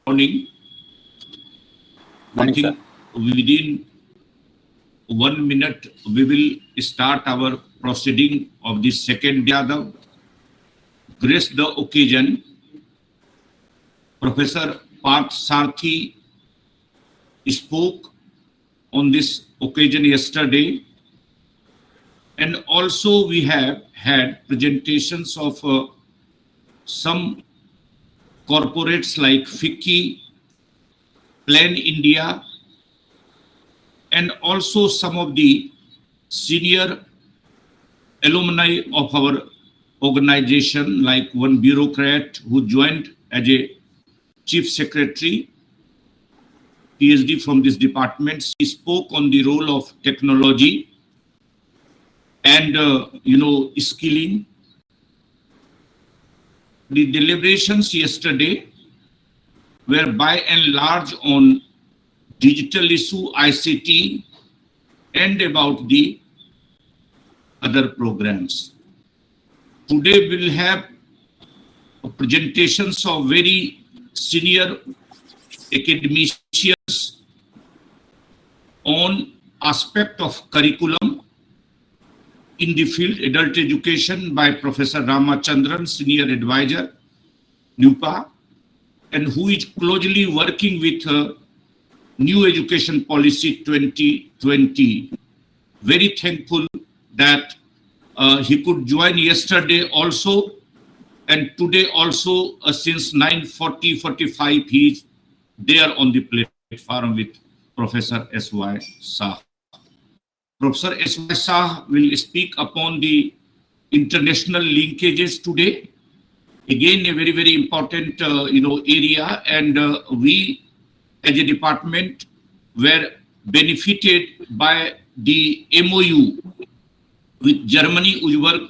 Morning. Morning, I think within 1 minute we will start our proceeding of the second Yadav. Grace the occasion, Professor Parth Sarthi spoke on this occasion yesterday, and also we have had presentations of some corporates like FICCI, Plan India, and also some of the senior alumni of our organization, like one bureaucrat who joined as a chief secretary, PhD from this department. He spoke on the role of technology and skilling. The deliberations yesterday were by and large on digital issue, ICT, and about the other programs. Today we'll have presentations of very senior academicians on aspect of curriculum in the field adult education by Professor Ramachandran, Senior Advisor, NUPA, and who is closely working with New Education Policy 2020. Very thankful that he could join yesterday also, and today also since 9:45 he is there on the platform with Professor S.Y. Shah. Professor S.Y. Shah will speak upon the international linkages today. Again, a very, very important area, and we as a department were benefited by the MOU with Germany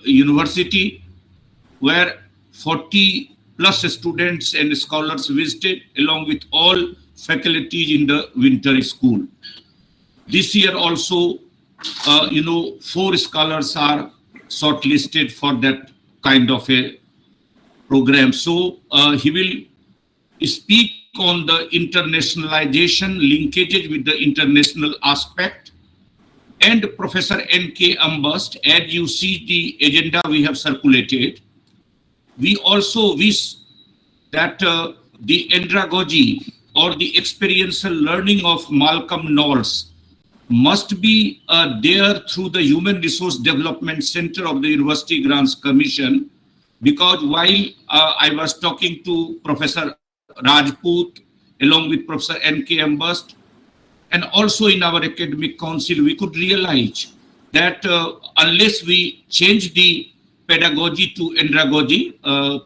University, where 40 plus students and scholars visited along with all faculties in the winter school. This year also, 4 scholars are shortlisted for that kind of a program. So he will speak on the internationalization linkages with the international aspect. And Professor N.K. Ambast, as you see the agenda we have circulated, we also wish that the andragogy or the experiential learning of Malcolm Knowles must be there through the Human Resource Development Center of the University Grants Commission, because while I was talking to Professor Rajput along with Professor N.K. Ambast, and also in our academic council, we could realize that unless we change the pedagogy to andragogy,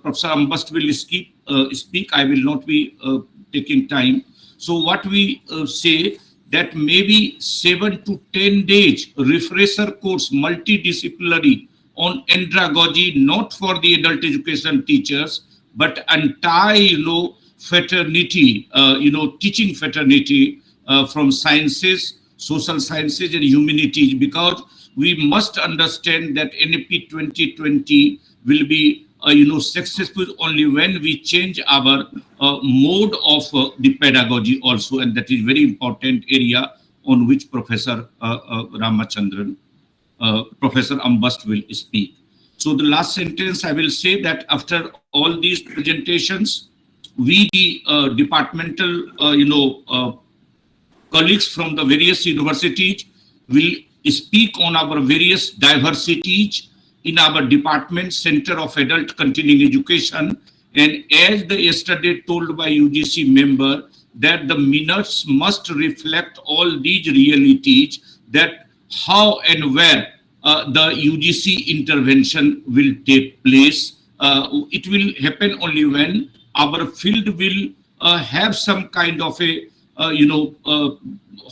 Professor Ambast will speak, I will not be taking time. So what we say that maybe 7 to 10 days refresher course, multidisciplinary on andragogy, not for the adult education teachers, but entire, fraternity, teaching fraternity from sciences, social sciences and humanities, because we must understand that NAP 2020 will be successful only when we change our mode of the pedagogy also, and that is very important area on which Professor Ramachandran, Professor Ambast will speak. So the last sentence I will say that after all these presentations, we the departmental colleagues from the various universities will speak on our various diversities in our department, Center of Adult Continuing Education. And as the yesterday told by UGC member, that the minutes must reflect all these realities, that how and where the UGC intervention will take place. It will happen only when our field will have some kind of a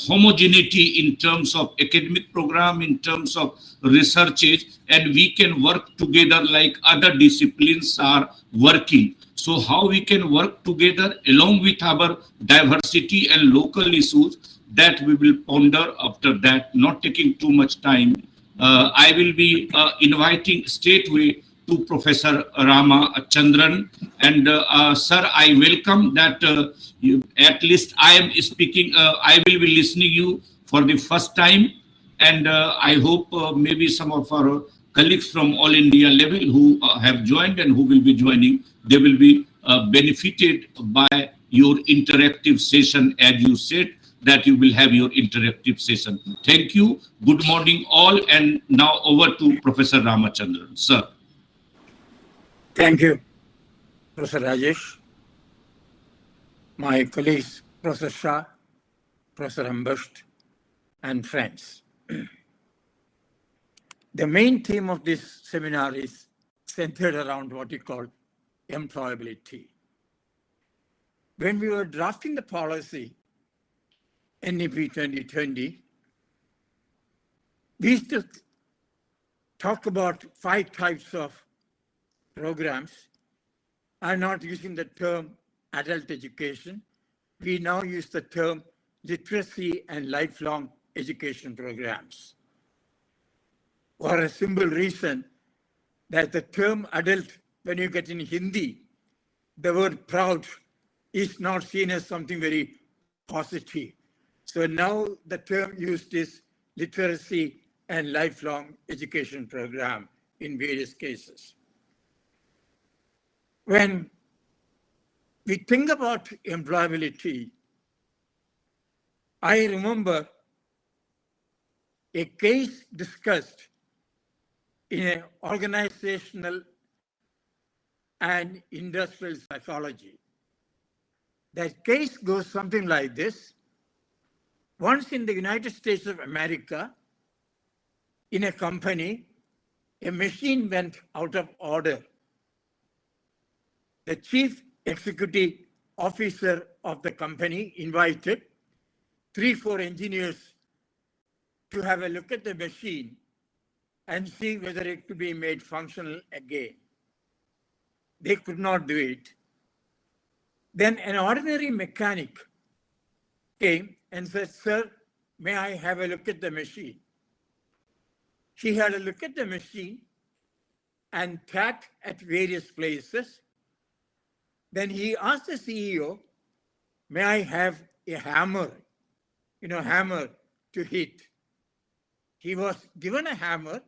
homogeneity in terms of academic program, in terms of researches, and we can work together like other disciplines are working. So how we can work together along with our diversity and local issues, that we will ponder after that, not taking too much time. I will be inviting straightway to Professor Rama Chandran. And sir, I welcome that at least I am speaking, I will be listening you for the first time. And I hope maybe some of our colleagues from All India level who have joined and who will be joining, they will be benefited by your interactive session, as you said, that you will have your interactive session. Thank you. Good morning, all. And now over to Professor Ramachandran. Sir. Thank you, Professor Rajesh. My colleagues, Professor Shah, Professor Ambasht, and friends. The main theme of this seminar is centered around what we call employability. When we were drafting the policy, NEP 2020, we used to talk about 5 types of programs. I'm not using the term adult education. We now use the term literacy and lifelong education programs. For a simple reason that the term adult, when you get in Hindi, the word proud is not seen as something very positive. So now the term used is literacy and lifelong education program in various cases. When we think about employability, I remember a case discussed in an organizational and industrial psychology. That case goes something like this. Once in the United States of America, in a company, a machine went out of order. The chief executive officer of the company invited 3-4 engineers to have a look at the machine and see whether it could be made functional again. They could not do it. Then an ordinary mechanic came and said, "Sir, may I have a look at the machine?" He had a look at the machine and tapped at various places. Then he asked the CEO, "May I have a hammer? Hammer to hit." He was given a hammer.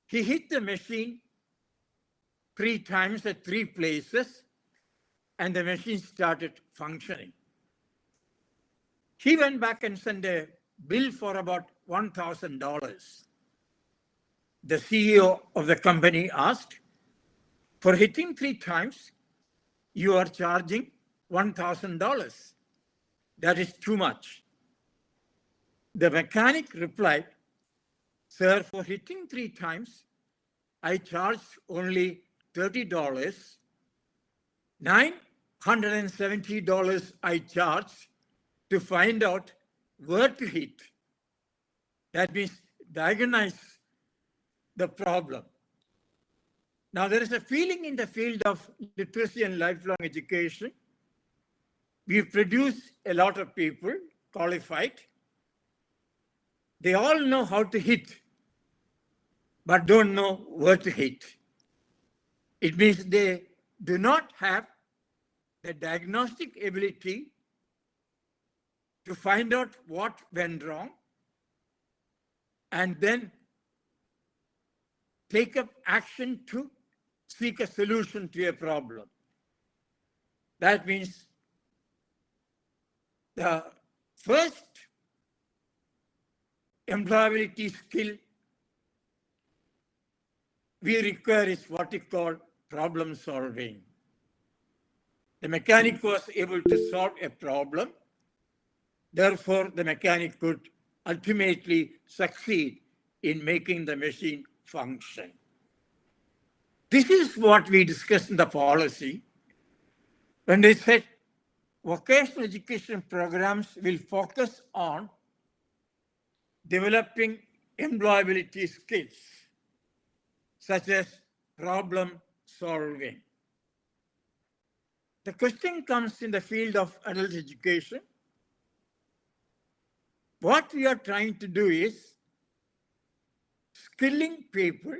He hit the machine 3 times at 3 places, and the machine started functioning. He went back and sent a bill for about $1,000. The CEO of the company asked, "For hitting 3 times, you are charging $1,000. That is too much." The mechanic replied, "Sir, for hitting 3 times, I charged only $30. $970 I charged to find out where to hit." That means diagnose the problem. Now, there is a feeling in the field of literacy and lifelong education. We produce a lot of people, qualified. They all know how to hit, but don't know where to hit. It means they do not have the diagnostic ability to find out what went wrong and then take up action to seek a solution to a problem. That means the first employability skill we require is what we call problem solving. The mechanic was able to solve a problem. Therefore, the mechanic could ultimately succeed in making the machine function. This is what we discussed in the policy when they said vocational education programs will focus on developing employability skills such as problem solving. The question comes in the field of adult education. What we are trying to do is skilling people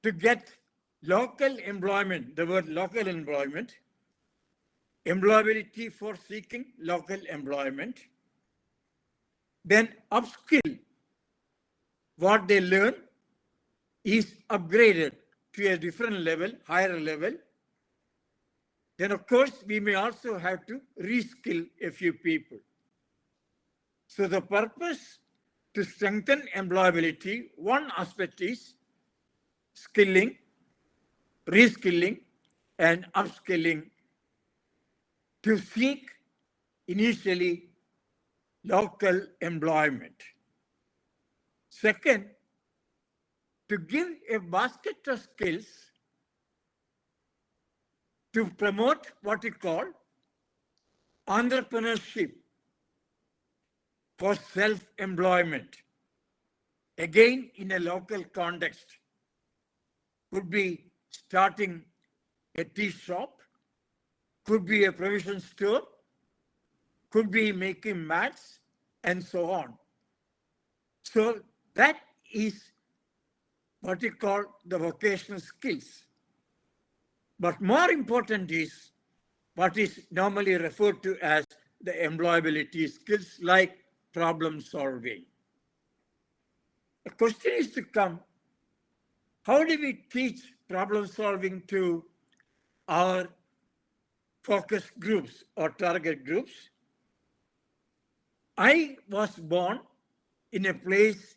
to get local employment, the word local employment, employability for seeking local employment, then upskill what they learn is upgraded to a different level, higher level. Then, of course, we may also have to reskill a few people. So the purpose to strengthen employability, one aspect is skilling, reskilling, and upskilling to seek initially local employment. Second, to give a basket of skills to promote what we call entrepreneurship for self-employment. Again, in a local context, could be starting a tea shop, could be a provision store, could be making mats, and so on. So that is what we call the vocational skills. But more important is what is normally referred to as the employability skills like problem solving. The question is to come, how do we teach problem solving to our focus groups or target groups? I was born in a place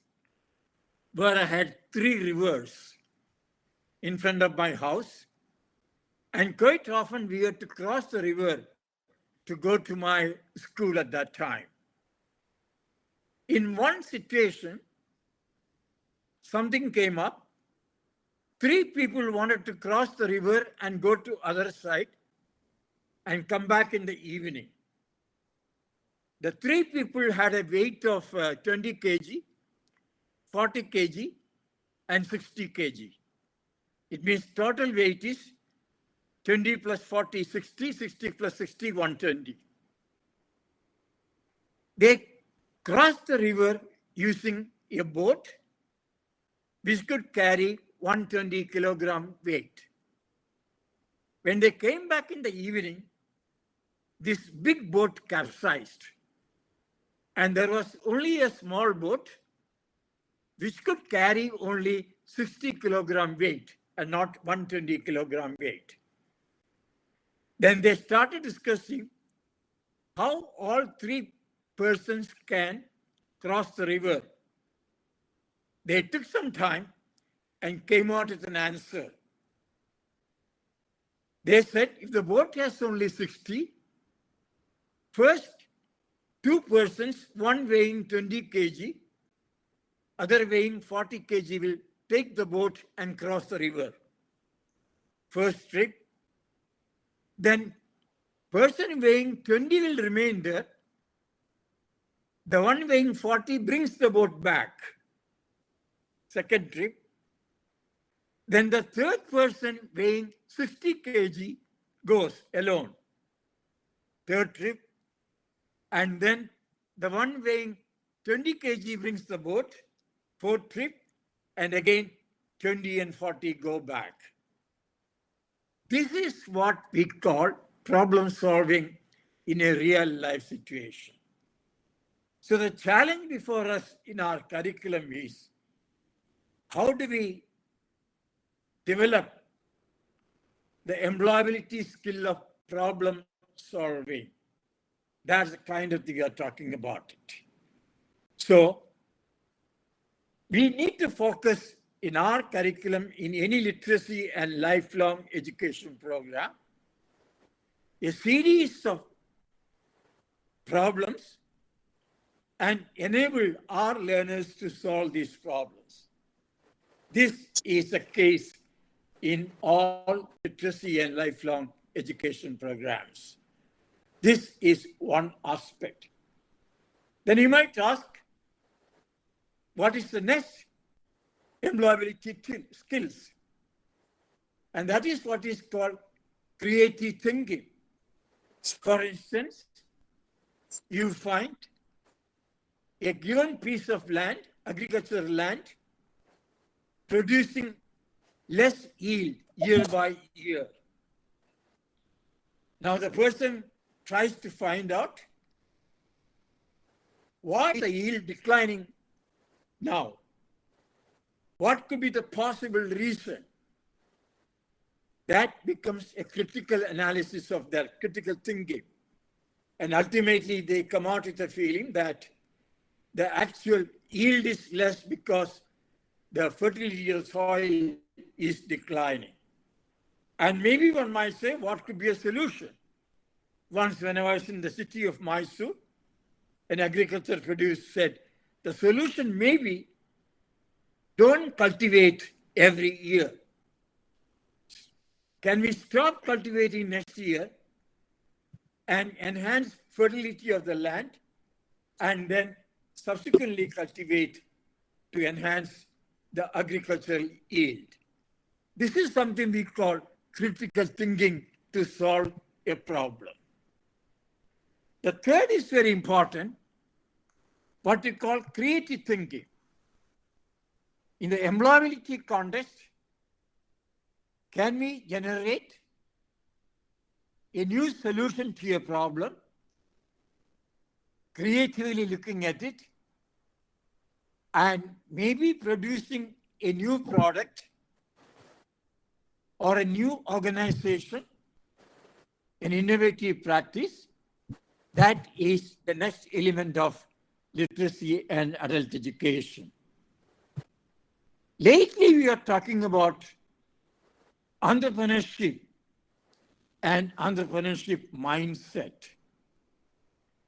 where I had 3 rivers in front of my house, and quite often we had to cross the river to go to my school at that time. In one situation, something came up. 3 people wanted to cross the river and go to other side and come back in the evening. The 3 people had a weight of 20 kg, 40 kg, and 60 kg. It means total weight is 20 plus 40, 60, 60 plus 60, 120. They crossed the river using a boat which could carry 120 kilogram weight. When they came back in the evening, this big boat capsized, and there was only a small boat which could carry only 60 kilogram weight and not 120 kilogram weight. Then they started discussing how all 3 persons can cross the river. They took some time and came out with an answer. They said, if the boat has only 60, first 2 persons, one weighing 20 kg, other weighing 40 kg, will take the boat and cross the river. First trip. Then person weighing 20 will remain there. The one weighing 40 brings the boat back. Second trip. Then the third person weighing 60 kg goes alone. Third trip. And then the one weighing 20 kg brings the boat. Fourth trip. And again 20 and 40 go back. This is what we call problem solving in a real life situation. So the challenge before us in our curriculum is, how do we develop the employability skill of problem solving? That's the kind of thing we are talking about it. So we need to focus in our curriculum, in any literacy and lifelong education program, a series of problems and enable our learners to solve these problems. This is the case in all literacy and lifelong education programs. This is one aspect. Then you might ask, what is the next employability skills? And that is what is called creative thinking. For instance, you find a given piece of land, agricultural land, producing less yield year by year. Now the person tries to find out why is the yield declining now? What could be the possible reason? That becomes a critical analysis of their critical thinking. And ultimately, they come out with a feeling that the actual yield is less because the fertility of soil is declining. And maybe one might say, what could be a solution? Once, when I was in the city of Mysore, an agriculture producer said, the solution may be don't cultivate every year. Can we stop cultivating next year and enhance fertility of the land and then subsequently cultivate to enhance the agricultural yield? This is something we call critical thinking to solve a problem. The third is very important, what we call creative thinking. In the employability context, can we generate a new solution to a problem, creatively looking at it, and maybe producing a new product or a new organization, an innovative practice? That is the next element of literacy and adult education. Lately, we are talking about entrepreneurship and entrepreneurship mindset.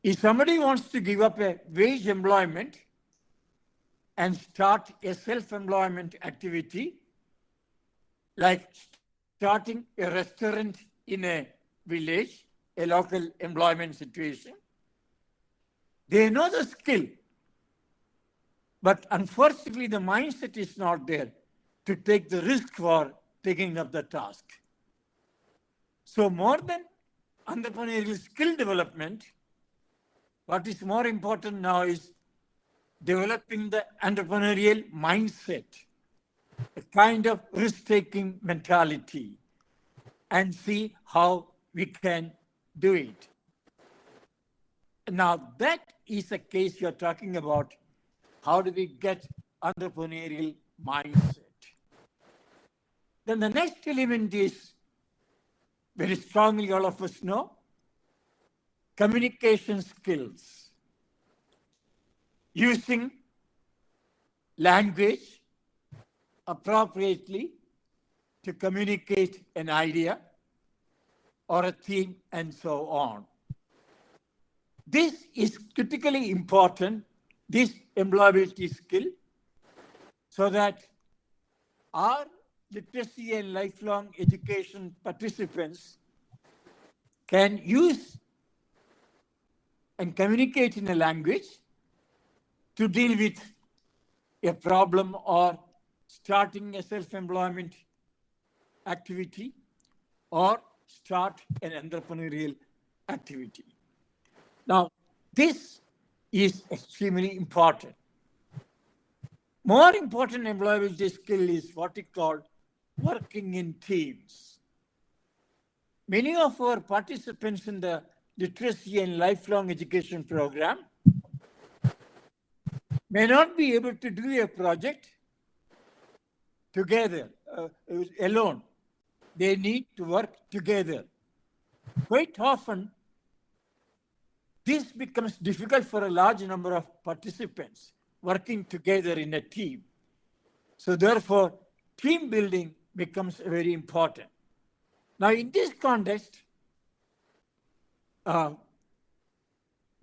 If somebody wants to give up a wage employment and start a self-employment activity, like starting a restaurant in a village, a local employment situation, they know the skill, but unfortunately the mindset is not there to take the risk for taking up the task. So more than entrepreneurial skill development, what is more important now is developing the entrepreneurial mindset, a kind of risk-taking mentality, and see how we can do it. Now, that is a case you're talking about. How do we get entrepreneurial mindset? Then the next element is very strongly all of us know, communication skills. Using language appropriately to communicate an idea or a theme and so on. This is critically important, this employability skill, so that our literacy and lifelong education participants can use and communicate in a language to deal with a problem or starting a self-employment activity or start an entrepreneurial activity. Now, this is extremely important. More important employability skill is what we call working in teams. Many of our participants in the literacy and lifelong education program may not be able to do a project together, alone. They need to work together. Quite often, this becomes difficult for a large number of participants working together in a team. So therefore, team building becomes very important. Now, in this context, the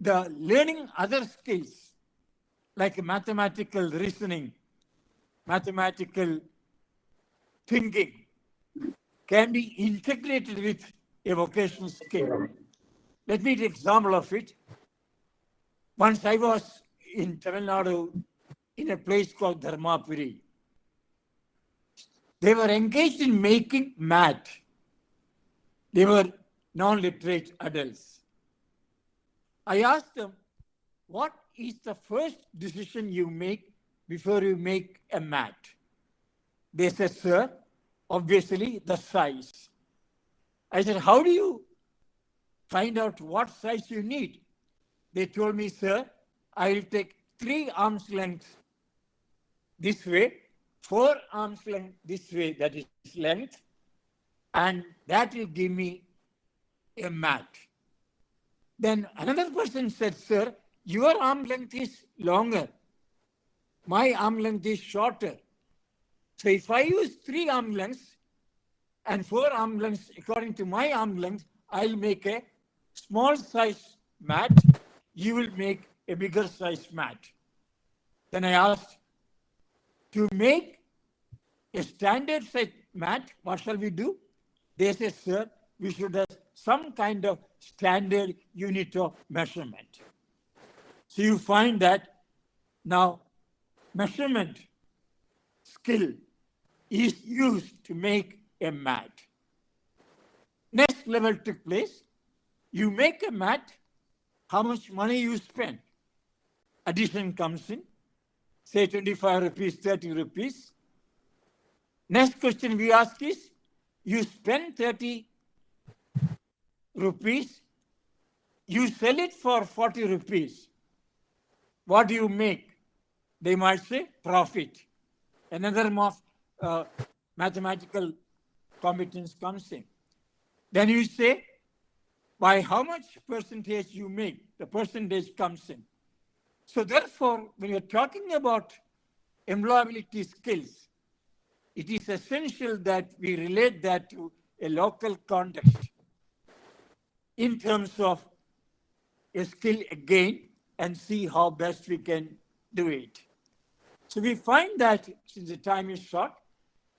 learning other skills like mathematical reasoning, mathematical thinking can be integrated with a vocational skill. Let me take an example of it. Once I was in Tamil Nadu in a place called Dharmapuri. They were engaged in making mat. They were non-literate adults. I asked them, what is the first decision you make before you make a mat? They said, sir, obviously the size. I said, how do you find out what size you need? They told me, sir, I will take 3 arms lengths this way, 4 arms length this way, that is length, and that will give me a mat. Then another person said, sir, your arm length is longer. My arm length is shorter. So if I use 3 arm lengths and 4 arm lengths according to my arm length, I'll make a small size mat. You will make a bigger size mat. Then I asked, to make a standard size mat, what shall we do? They said, sir, we should have some kind of standard unit of measurement. So you find that now measurement skill is used to make a mat. Next level took place. You make a mat, how much money you spend? Addition comes in, say 25 rupees, 30 rupees. Next question we ask is, you spend 30 rupees, you sell it for 40 rupees. What do you make? They might say profit. Another mathematical competence comes in. Then you say, by how much percentage you make, the percentage comes in. So therefore, when you're talking about employability skills, it is essential that we relate that to a local context in terms of a skill again and see how best we can do it. So we find that, since the time is short,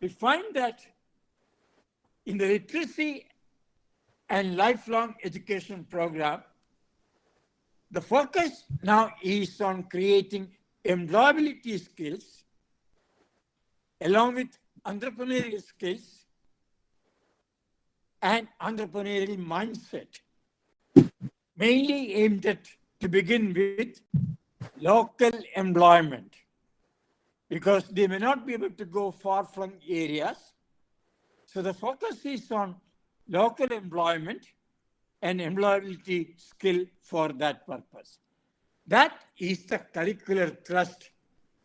we find that in the literacy and lifelong education program, the focus now is on creating employability skills along with entrepreneurial skills and entrepreneurial mindset, mainly aimed at, to begin with, local employment, because they may not be able to go far-flung areas. So the focus is on local employment and employability skill for that purpose. That is the curricular thrust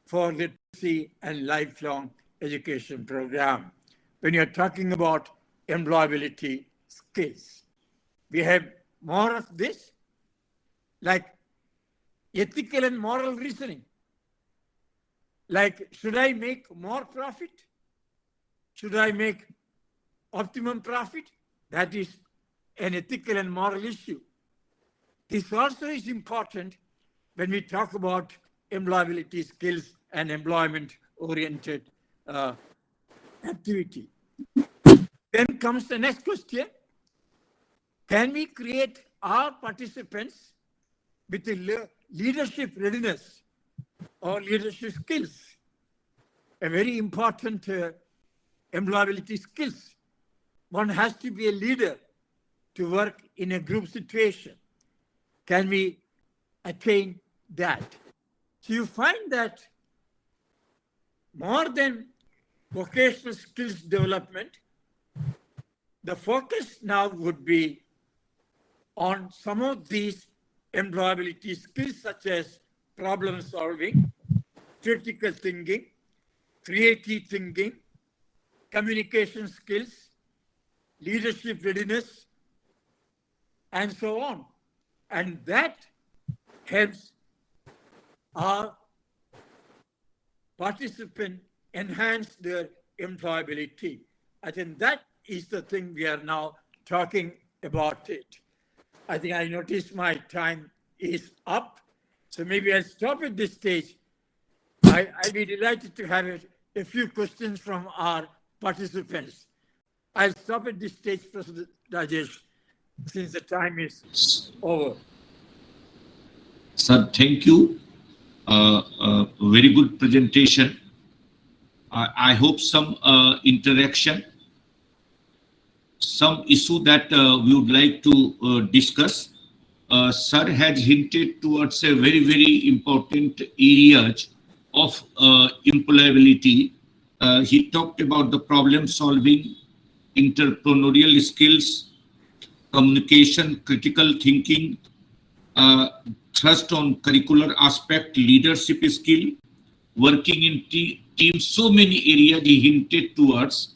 for literacy and lifelong education program. When you're talking about employability skills, we have more of this, like ethical and moral reasoning. Like, should I make more profit? Should I make optimum profit? That is an ethical and moral issue. This also is important when we talk about employability skills and employment-oriented activity. Then comes the next question. Can we create our participants with a leadership readiness or leadership skills? A very important employability skills. One has to be a leader to work in a group situation. Can we attain that? So you find that more than vocational skills development, the focus now would be on some of these employability skills such as problem solving, critical thinking, creative thinking, communication skills, leadership readiness, and so on. And that helps our participant enhance their employability. I think that is the thing we are now talking about it. I think I noticed my time is up, so maybe I'll stop at this stage. I'll be delighted to have a few questions from our participants. I'll stop at this stage, President Rajesh, since the time is over. Sir, thank you. Very good presentation. I hope some interaction, some issue that we would like to discuss. Sir has hinted towards a very, very important areas of employability He talked about the problem solving, entrepreneurial skills, communication, critical thinking, thrust on curricular aspect, leadership skill, working in teams, so many areas he hinted towards,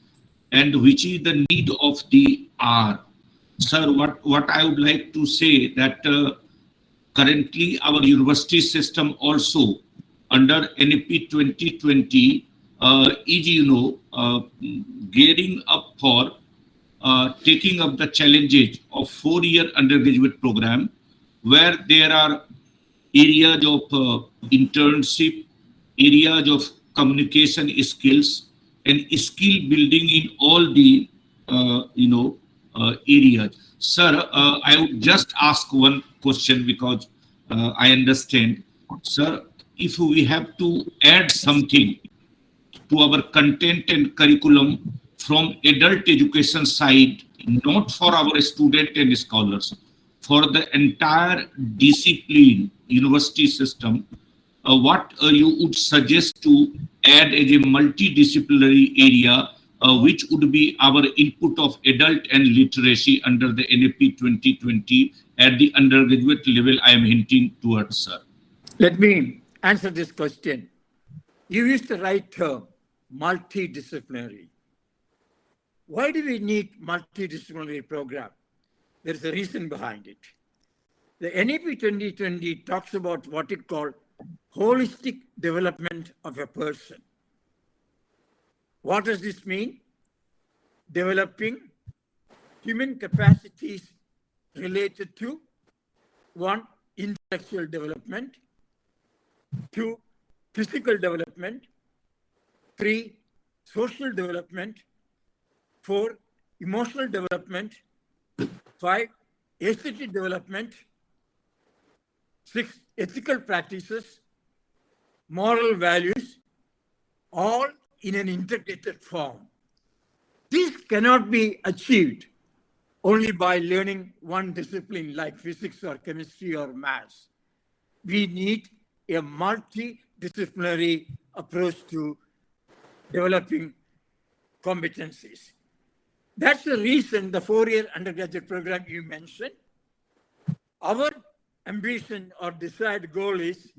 and which is the need of the hour. Sir, what I would like to say that currently our university system also under NAP 2020 is, gearing up for taking up the challenges of 4-year undergraduate program, where there are areas of internship, areas of communication skills, and skill building in all the areas. Sir, I would just ask one question because I understand, sir, if we have to add something to our content and curriculum from adult education side, not for our student and scholars, for the entire discipline university system, what you would suggest to add as a multidisciplinary area, which would be our input of adult and literacy under the NAP 2020 at the undergraduate level I am hinting towards, sir? Let me answer this question. You used the right term, multidisciplinary. Why do we need multidisciplinary program? There's a reason behind it. The NAP 2020 talks about what it called holistic development of a person. What does this mean? Developing human capacities related to 1, intellectual development, 2, physical development, 3, social development, 4, emotional development, 5, aesthetic development, 6, ethical practices, moral values, all in an integrated form. This cannot be achieved only by learning one discipline like physics or chemistry or maths. We need a multidisciplinary approach to developing competencies. That's the reason the 4-year undergraduate program you mentioned. Our ambition or desired goal is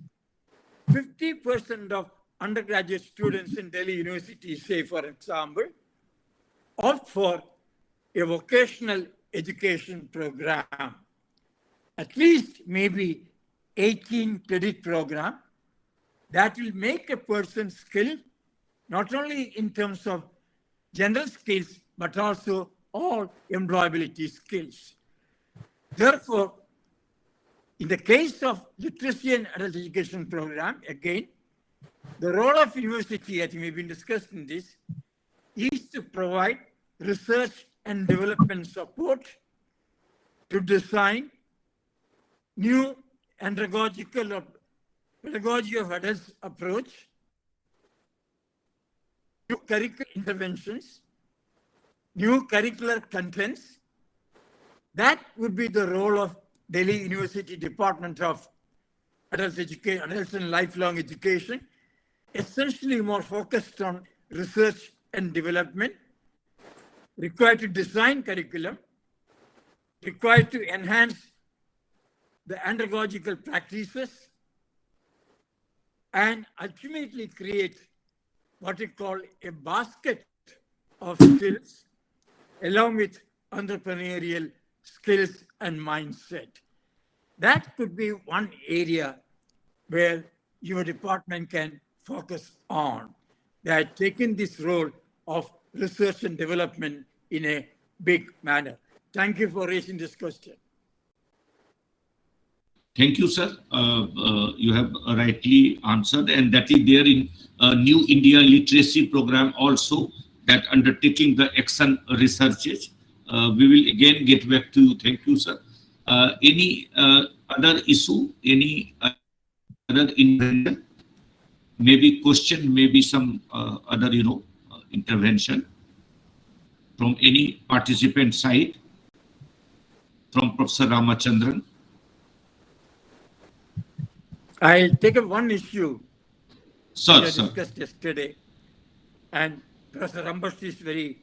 50% of undergraduate students in Delhi University, say for example, opt for a vocational education program, at least maybe 18 credit program that will make a person skilled, not only in terms of general skills, but also all employability skills. Therefore, in the case of literacy and adult education program, again, the role of university, I think we've been discussing this, is to provide research and development support to design new andragogical or pedagogy of adults approach, new curricular interventions, new curricular contents. That would be the role of Delhi University Department of Adult Education, Adults and Lifelong Education, essentially more focused on research and development, required to design curriculum, required to enhance the andragogical practices, and ultimately create what we call a basket of skills, along with entrepreneurial skills and mindset. That could be one area where your department can focus on. They are taking this role of research and development in a big manner. Thank you for raising this question. Thank you, sir. You have rightly answered, and that is there in New India Literacy Program also, that undertaking the action researches. We will again get back to you. Thank you, sir. Any other issue? Any other intervention? Maybe question, maybe some other, intervention from any participant side, from Professor Ramachandran. I'll take up one issue Sir, discussed yesterday. and Professor Rambasti is very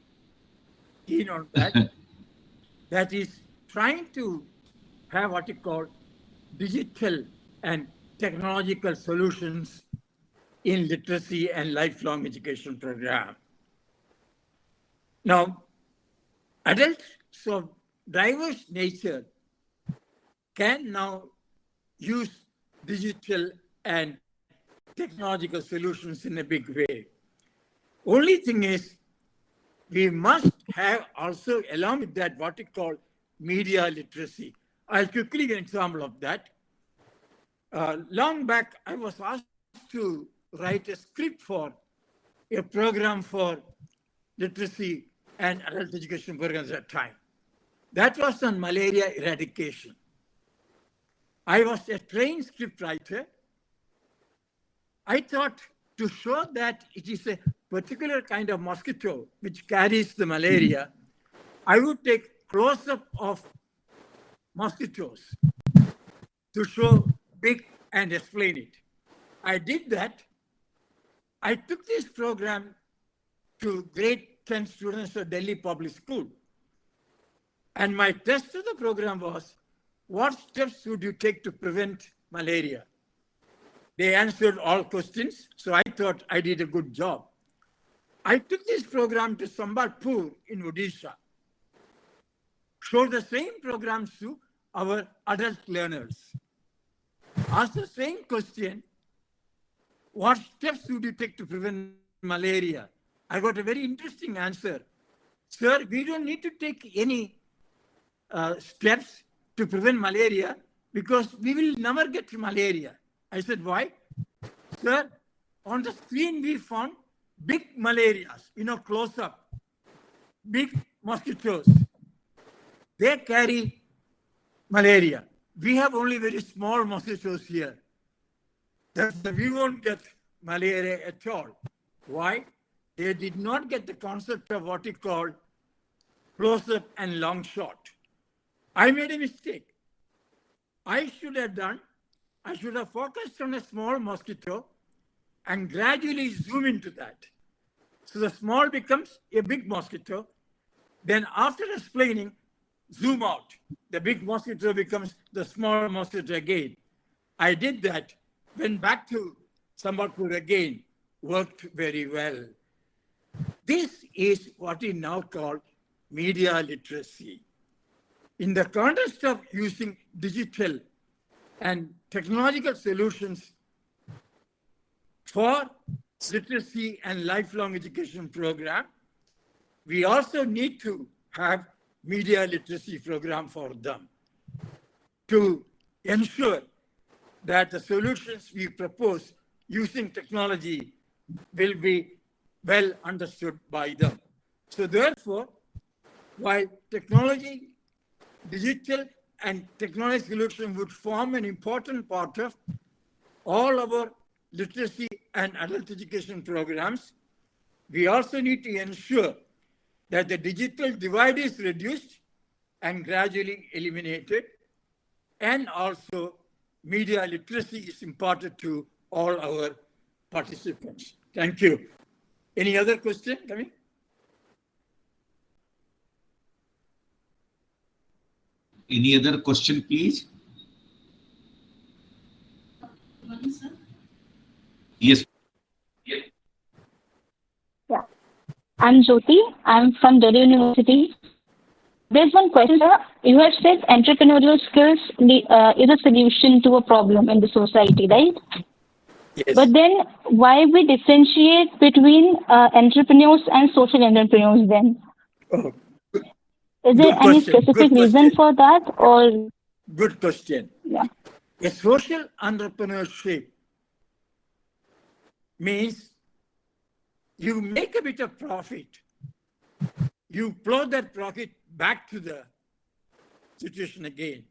keen on that. That is trying to have what you call digital and technological solutions in literacy and lifelong education program. Now, adults of diverse nature can now use digital and technological solutions in a big way. Only thing is, we must have also, along with that, what we call media literacy. I'll quickly give an example of that. Long back, I was asked to write a script for a program for literacy and adult education programs at that time. That was on malaria eradication. I was a trained script writer. I thought to show that it is a particular kind of mosquito which carries the malaria, I would take close-up of mosquitoes to show big and explain it. I did that. I took this program to grade 10 students of Delhi Public School. And my test of the program was, what steps would you take to prevent malaria? They answered all questions, so I thought I did a good job. I took this program to Sambalpur in Odisha, showed the same programs to our adult learners. Asked the same question, what steps would you take to prevent malaria? I got a very interesting answer. Sir, we don't need to take any steps to prevent malaria because we will never get malaria. I said, why? Sir, on the screen we found big malarias, close up, big mosquitoes. They carry malaria. We have only very small mosquitoes here. We won't get malaria at all. Why? They did not get the concept of what we call close-up and long shot. I made a mistake. I should have focused on a small mosquito and gradually zoom into that. So the small becomes a big mosquito. Then after explaining, zoom out. The big mosquito becomes the small mosquito again. I did that, went back to Sambalpur again, worked very well. This is what we now call media literacy. In the context of using digital and technological solutions for literacy and lifelong education program, we also need to have media literacy program for them to ensure that the solutions we propose using technology will be well understood by them. So therefore, while technology, digital and technology solution would form an important part of all our literacy and adult education programs, we also need to ensure that the digital divide is reduced and gradually eliminated, and also media literacy is imparted to all our participants. Thank you. Any other question coming? Any other question, please? Yes. Yeah. I'm Jyoti. I'm from Delhi University. There's one question, sir. You have said entrepreneurial skills is a solution to a problem in the society, right? Yes. But then why we differentiate between entrepreneurs and social entrepreneurs then? Oh, Is there any specific reason for that, or? Good question. Yeah. A social entrepreneurship means you make a bit of profit, you plow that profit back to the situation again.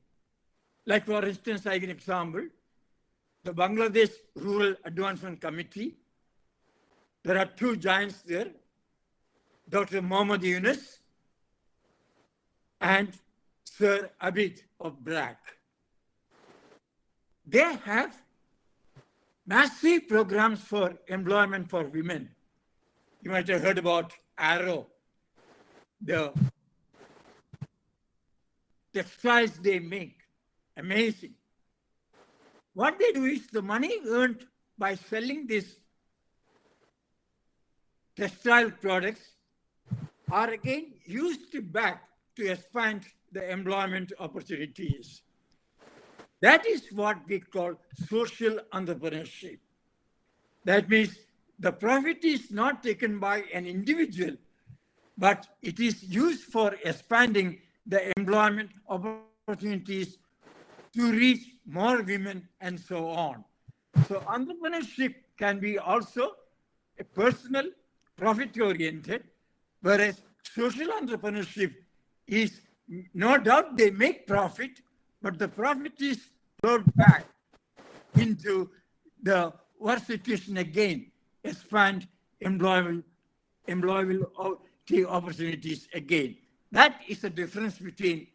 Like for instance, I give an example, the Bangladesh Rural Advancement Committee, there are two giants there, Dr. Mohammad Yunus and Sir Abid of BRAC. They have massive programs for employment for women. You might have heard about Arrow, the textiles they make. Amazing. What they do is the money earned by selling these textile products are again used back to expand the employment opportunities. That is what we call social entrepreneurship. That means the profit is not taken by an individual, but it is used for expanding the employment opportunities to reach more women and so on. So entrepreneurship can be also a personal, profit-oriented, whereas social entrepreneurship is, no doubt they make profit, but the profit is flowed back into the work situation again, expand employability opportunities again. That is the difference between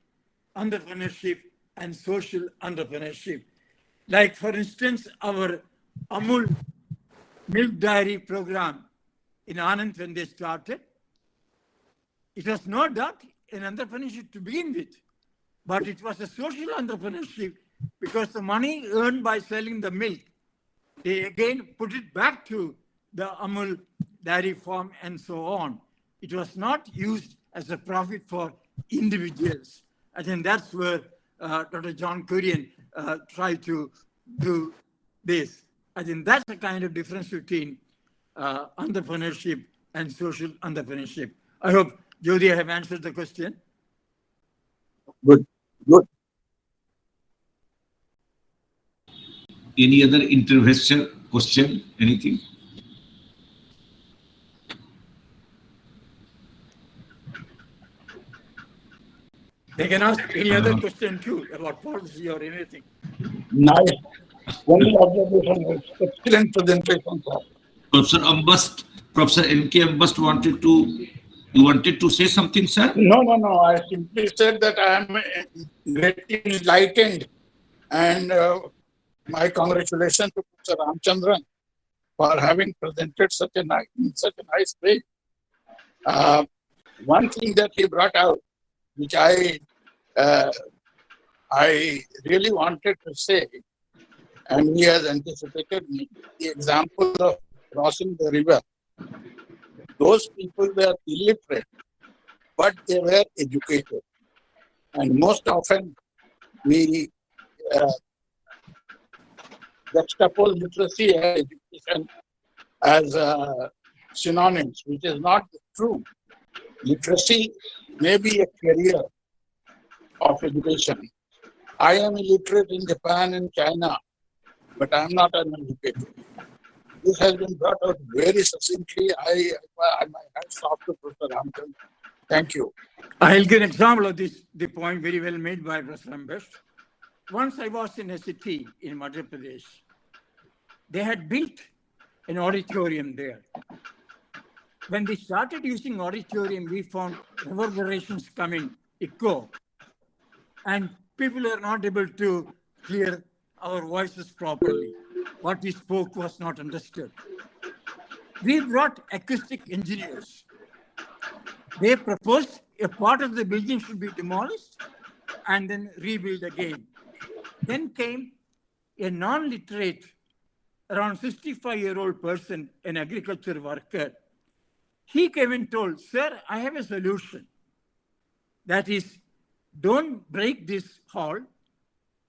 entrepreneurship and social entrepreneurship. Like, for instance, our Amul milk dairy program in Anand, when they started, it was no doubt an entrepreneurship to begin with, but it was a social entrepreneurship because the money earned by selling the milk, they again put it back to the Amul dairy farm and so on. It was not used as a profit for individuals. I think that's where Dr. John Kurian tried to do this. I think that's the kind of difference between entrepreneurship and social entrepreneurship. I hope, Jyoti, I have answered the question. Good. Any other intervention, question, anything? They can ask any other question too about policy or anything. Nice. Only observation. Excellent presentation, sir. Professor N.K. Ambast wanted to say something, sir? No. I simply said that I am greatly enlightened, and my congratulations to Professor Ramchandran for having presented in such a nice way. One thing that he brought out, which I really wanted to say, and he has anticipated me, the example of crossing the river. Those people were illiterate, but they were educated. And most often we juxtapose literacy and education as synonyms, which is not true. Literacy may be a career of education. I am illiterate in Japan and China, but I am not uneducated. This has been brought out very succinctly. My hats off to Professor Ramchandran. Thank you. I'll give an example of this, the point very well made by Professor Ambast. Once I was in a city in Madhya Pradesh. They had built an auditorium there. When we started using auditorium, we found reverberations coming, echo, and people are not able to hear our voices properly. What we spoke was not understood. We brought acoustic engineers. They proposed a part of the building should be demolished and then rebuilt again. Then came a non-literate, around 65-year-old person, an agriculture worker. He came and told, sir, I have a solution. That is, don't break this hall.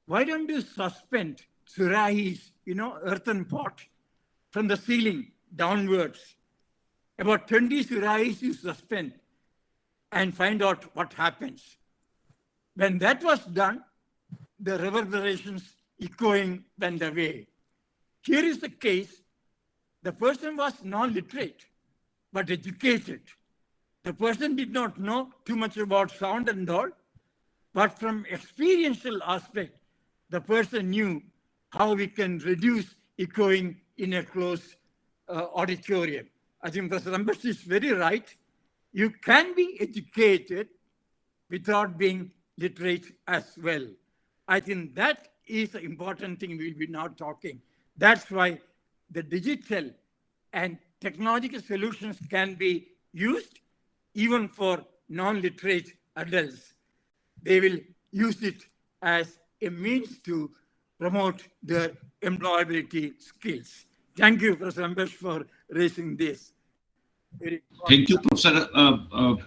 Why don't you suspend surahis, earthen pot, from the ceiling downwards? About 20 surahis you suspend and find out what happens. When that was done, the reverberations echoing went away. Here is the case. The person was non-literate, but educated. The person did not know too much about sound and all, but from experiential aspect, the person knew how we can reduce echoing in a closed auditorium. I think Professor Ambast is very right. You can be educated without being literate as well. I think that is the important thing we'll be now talking. That's why the digital and technological solutions can be used even for non-literate adults. They will use it as a means to promote their employability skills. Thank you, Professor Ambesh, for raising this. Thank you, Professor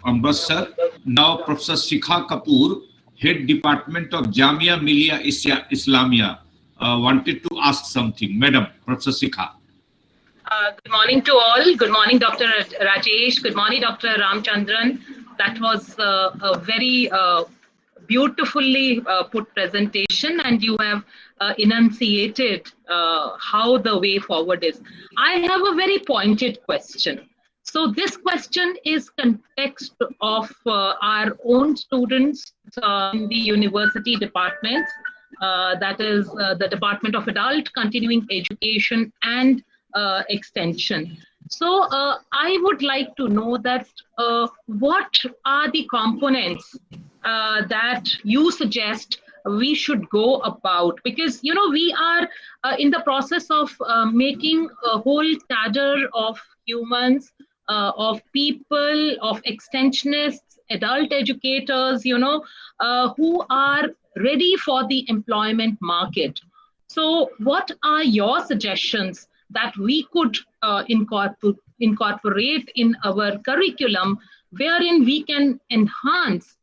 Ambas, sir. Now, Professor Shikha Kapoor, Head Department of Jamia Millia Islamia, wanted to ask something. Madam, Professor Shikha. Good morning to all. Good morning, Dr. Rajesh. Good morning, Dr. Ramchandran. That was a very beautifully put presentation, and you have enunciated how the way forward is. I have a very pointed question. So this question is context of our own students in the university departments, that is the Department of Adult Continuing Education and extension. So I would like to know that what are the components that you suggest we should go about, because we are in the process of making a whole cadre of humans, of people, of extensionists, adult educators, who are ready for the employment market. So what are your suggestions that we could incorporate in our curriculum, wherein we can enhance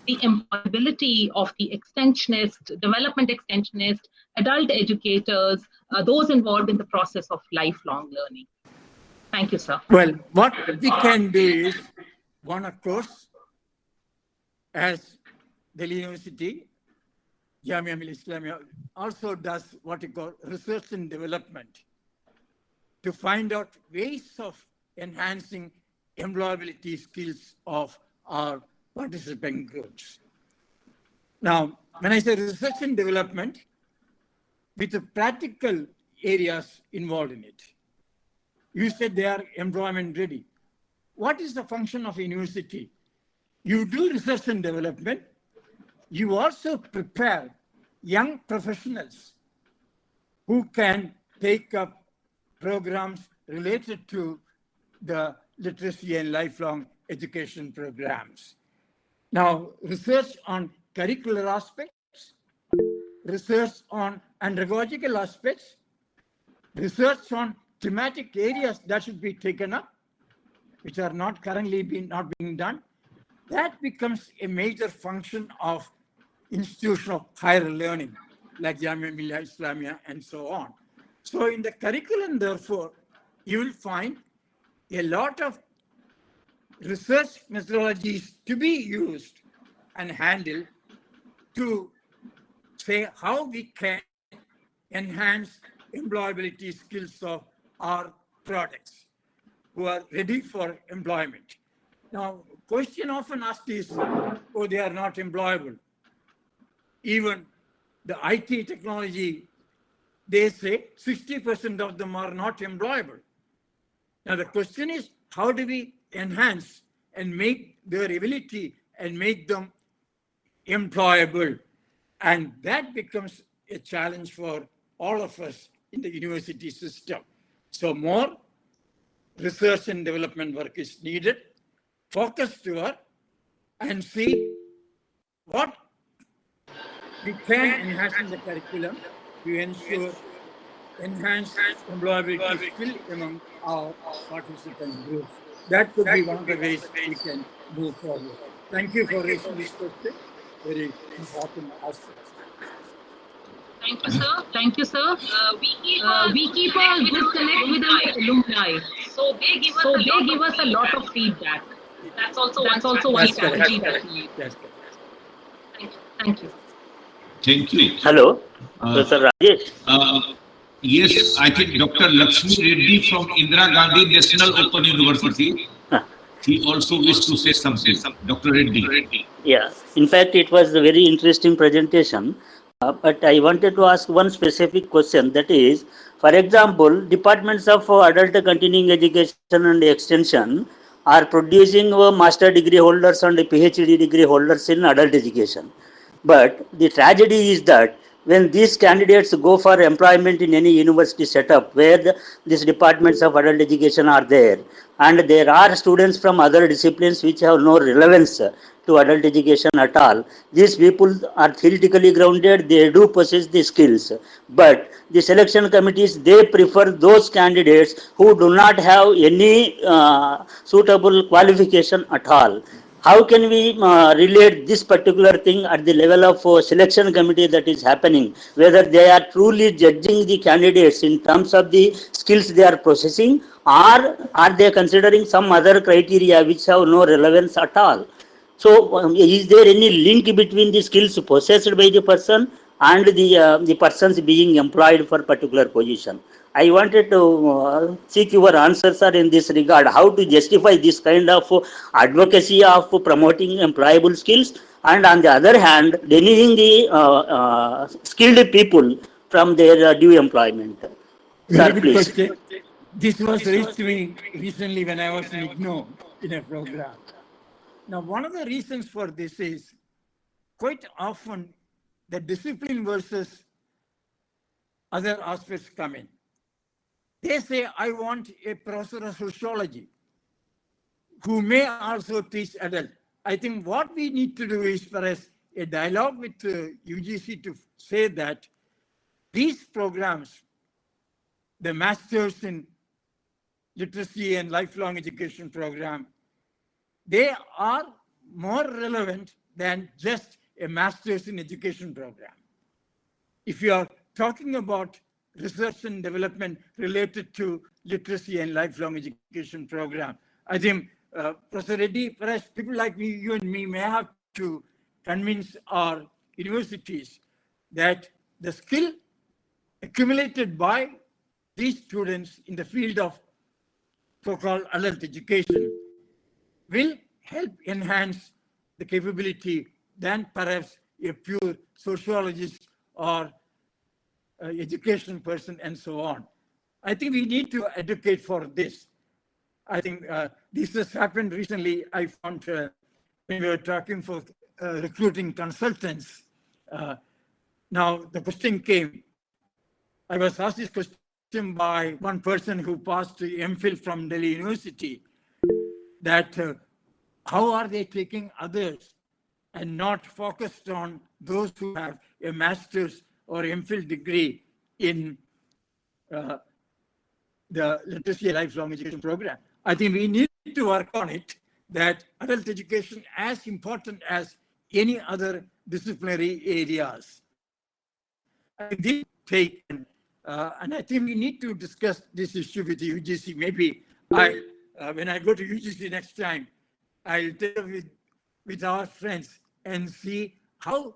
the employability of the extensionists, development extensionists, adult educators, those involved in the process of lifelong learning? Thank you, sir. Well, what we can do is, one, of course, as Delhi University, Jamia Millia Islamia also does what we call research and development to find out ways of enhancing employability skills of our participant groups. Now, when I say research and development, with the practical areas involved in it, you said they are employment ready. What is the function of a university? You do research and development. You also prepare young professionals who can take up programs related to the literacy and lifelong education programs. Now, research on curricular aspects, research on andragogical aspects, research on thematic areas that should be taken up, which are not currently not being done, that becomes a major function of institution of higher learning, like Jamia Millia Islamia and so on. So in the curriculum, therefore, you will find a lot of research methodologies to be used and handled to say how we can enhance employability skills of our products who are ready for employment. Now, question often asked is, oh, they are not employable. Even the IT technology, they say 60% of them are not employable. Now, the question is, how do we enhance and make their ability and make them employable? And that becomes a challenge for all of us in the university system. So more research and development work is needed, focus toward, and see what we can enhance in the curriculum to ensure enhanced employability skill among our participant groups. That could be one of the ways we can move forward. Thank you for raising this question. Very important aspect. Thank you, sir. Thank you, sir. We keep a good connect with our alumni. So they give us a lot of feedback. That's also one strategy that we use. Thank you. Thank you. Hello, Professor Rajesh. Yes, I think Dr. Lakshmi Reddy from Indira Gandhi National Open University. He also wished to say something. Dr. Reddy. Yeah, in fact, it was a very interesting presentation. But I wanted to ask one specific question, that is, for example, departments of adult continuing education and extension are producing master degree holders and PhD degree holders in adult education. But the tragedy is that when these candidates go for employment in any university setup where these departments of adult education are there, and there are students from other disciplines which have no relevance to adult education at all, these people are theoretically grounded, they do possess the skills, but the selection committees, they prefer those candidates who do not have any suitable qualification at all. How can we relate this particular thing at the level of selection committee that is happening, whether they are truly judging the candidates in terms of the skills they are possessing, or are they considering some other criteria which have no relevance at all? So, is there any link between the skills possessed by the person and the persons being employed for particular position? I wanted to seek your answers, sir, in this regard. How to justify this kind of advocacy of promoting employable skills, and on the other hand, denying the skilled people from their due employment. Very Sir, good please. question. This was raised to me recently when I was in IGNO in a program. Now, one of the reasons for this is quite often the discipline versus other aspects come in. They say, I want a professor of sociology who may also teach adult. I think what we need to do is for us a dialogue with UGC to say that these programs, the Masters in Literacy and Lifelong Education program, they are more relevant than just a Masters in Education program. If you are talking about research and development related to literacy and lifelong education program, I think Professor Reddy, perhaps people like me, you and me may have to convince our universities that the skill accumulated by these students in the field of so-called adult education will help enhance the capability than perhaps a pure sociologist or education person and so on. I think we need to advocate for this. I think this has happened recently. I found when we were talking for recruiting consultants. Now the question came, I was asked this question by one person who passed to MPhil from Delhi University, that how are they taking others and not focused on those who have a master's or MPhil degree in the literacy and lifelong education program. I think we need to work on it, that adult education as important as any other disciplinary areas. I think this take, and I think we need to discuss this issue with the UGC. Maybe when I go to UGC next time, I'll tell with our friends and see how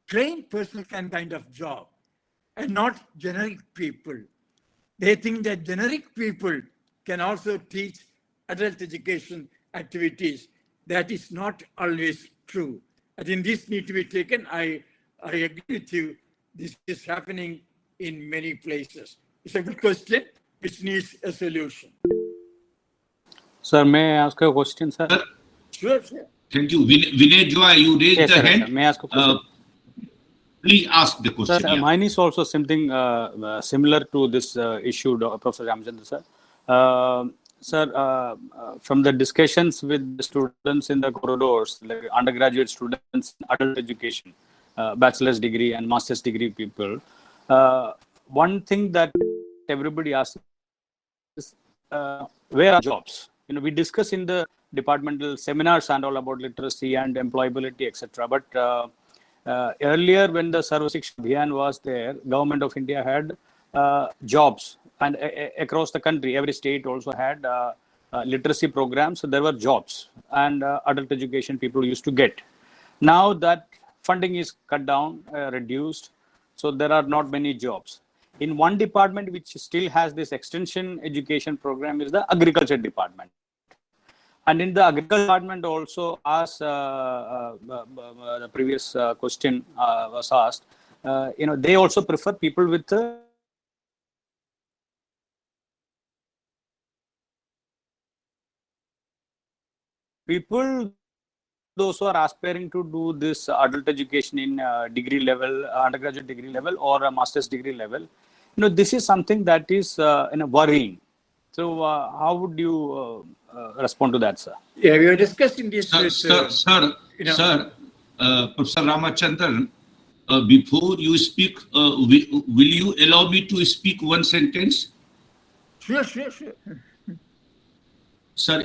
trained person can kind of job and not generic people. They think that generic people can also teach adult education activities. That is not always true. I think this needs to be taken. I agree with you. This is happening in many places. It's a good question which needs a solution. Sir, may I ask a question, sir? Sure, sure. Thank you. Vinay Joy, you raised Yes, the sir, hand. sir. May I ask a question? Please ask the question. Sir, mine is also something similar to this issue, Professor Ramchandra, sir. Sir, from the discussions with the students in the corridors, like undergraduate students in adult education, bachelor's degree and master's degree people, one thing that everybody asks is, where are jobs? You know, we discuss in the departmental seminars and all about literacy and employability, etc. But earlier, when the Sarva Shiksha Abhiyan was there, Government of India had jobs, and across the country, every state also had literacy programs. So there were jobs, and adult education people used to get. Now that funding is cut down, reduced, so there are not many jobs. In one department which still has this extension education program is the agriculture department. And in the agriculture department also, as the previous question was asked, you know, they also prefer people with people those who are aspiring to do this adult education in degree level, undergraduate degree level, or a master's degree level, this is something that is worrying. So, how would you respond to that, sir? Yeah, we were discussing this with, Sir, Professor Ramachandran, before you speak, will you allow me to speak one sentence? Sure. Sir,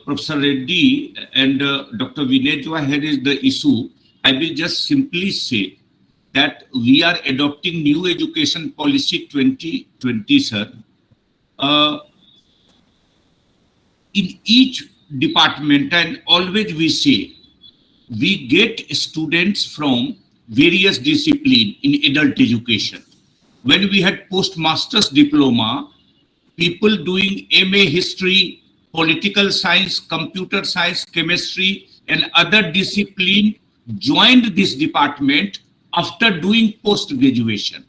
Professor Reddy and Dr. Vinay had is the issue. I will just simply say that we are adopting new education policy 2020, sir. In each department, and always we say, we get students from various disciplines in adult education. When we had postmaster's diploma, people doing MA history, political science, computer science, chemistry, and other discipline joined this department after doing post-graduation.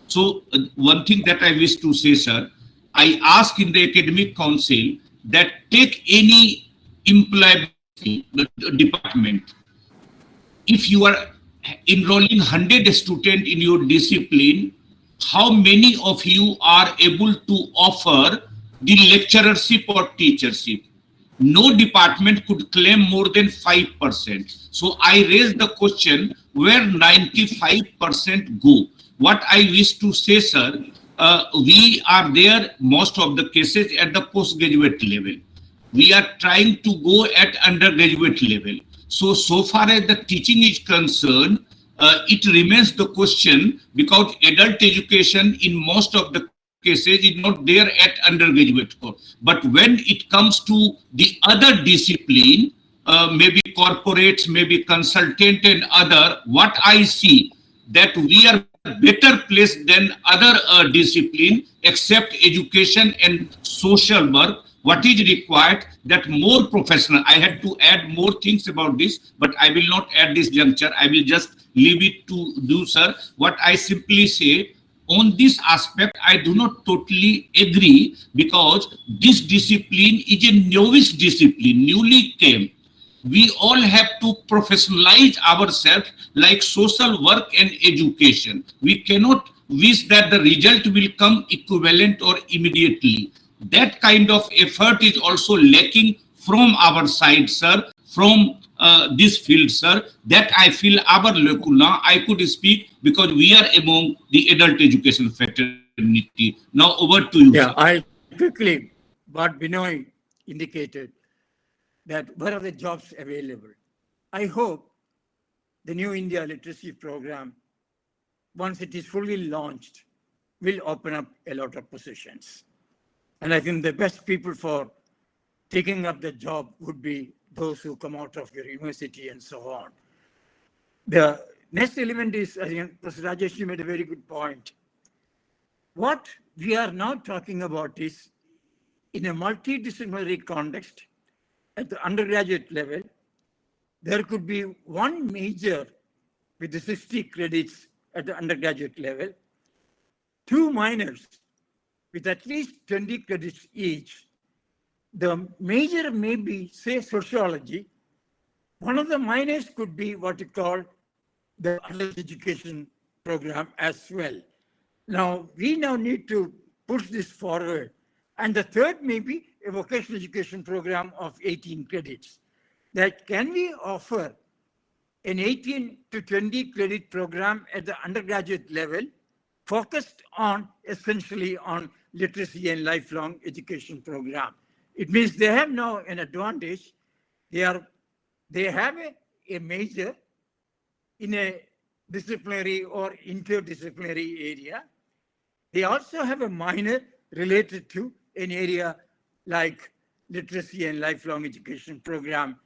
So one thing that I wish to say, sir, I ask in the academic council that take any employability department. If you are enrolling 100 students in your discipline, how many of you are able to offer the lecturership or teachership? No department could claim more than 5%. So I raise the question where 95% go. What I wish to say, sir, we are there most of the cases at the postgraduate level. We are trying to go at undergraduate level. So far as the teaching is concerned, it remains the question because adult education in most of the cases is not there at undergraduate course. But when it comes to the other discipline, maybe corporates, maybe consultant and other, what I see that we are better placed than other discipline except education and social work. What is required that more professional, I had to add more things about this, but I will not add this juncture. I will just leave it to do, sir. What I simply say on this aspect, I do not totally agree because this discipline is a novice discipline, newly came. We all have to professionalize ourselves like social work and education. We cannot wish that the result will come equivalent or immediately. That kind of effort is also lacking from our side, sir, from this field, sir. That I feel our lacuna. I could speak because we are among the adult education fraternity. Now over to you, Yeah, sir. I quickly, what Binoy indicated, that where are the jobs available? I hope the New India Literacy Program, once it is fully launched, will open up a lot of positions. And I think the best people for taking up the job would be those who come out of your university and so on. The next element is, I think Professor Rajesh, you made a very good point. What we are now talking about is in a multidisciplinary context at the undergraduate level, there could be one major with the 60 credits at the undergraduate level, two minors with at least 20 credits each. The major may be, say, sociology. One of the minors could be what you call the adult education program as well. Now, we now need to push this forward. And the third may be a vocational education program of 18 credits. That can we offer an 18 to 20 credit program at the undergraduate level focused on essentially on literacy and lifelong education program. It means they have now an advantage. They have a major in a disciplinary or interdisciplinary area. They also have a minor related to an area like literacy and lifelong education program,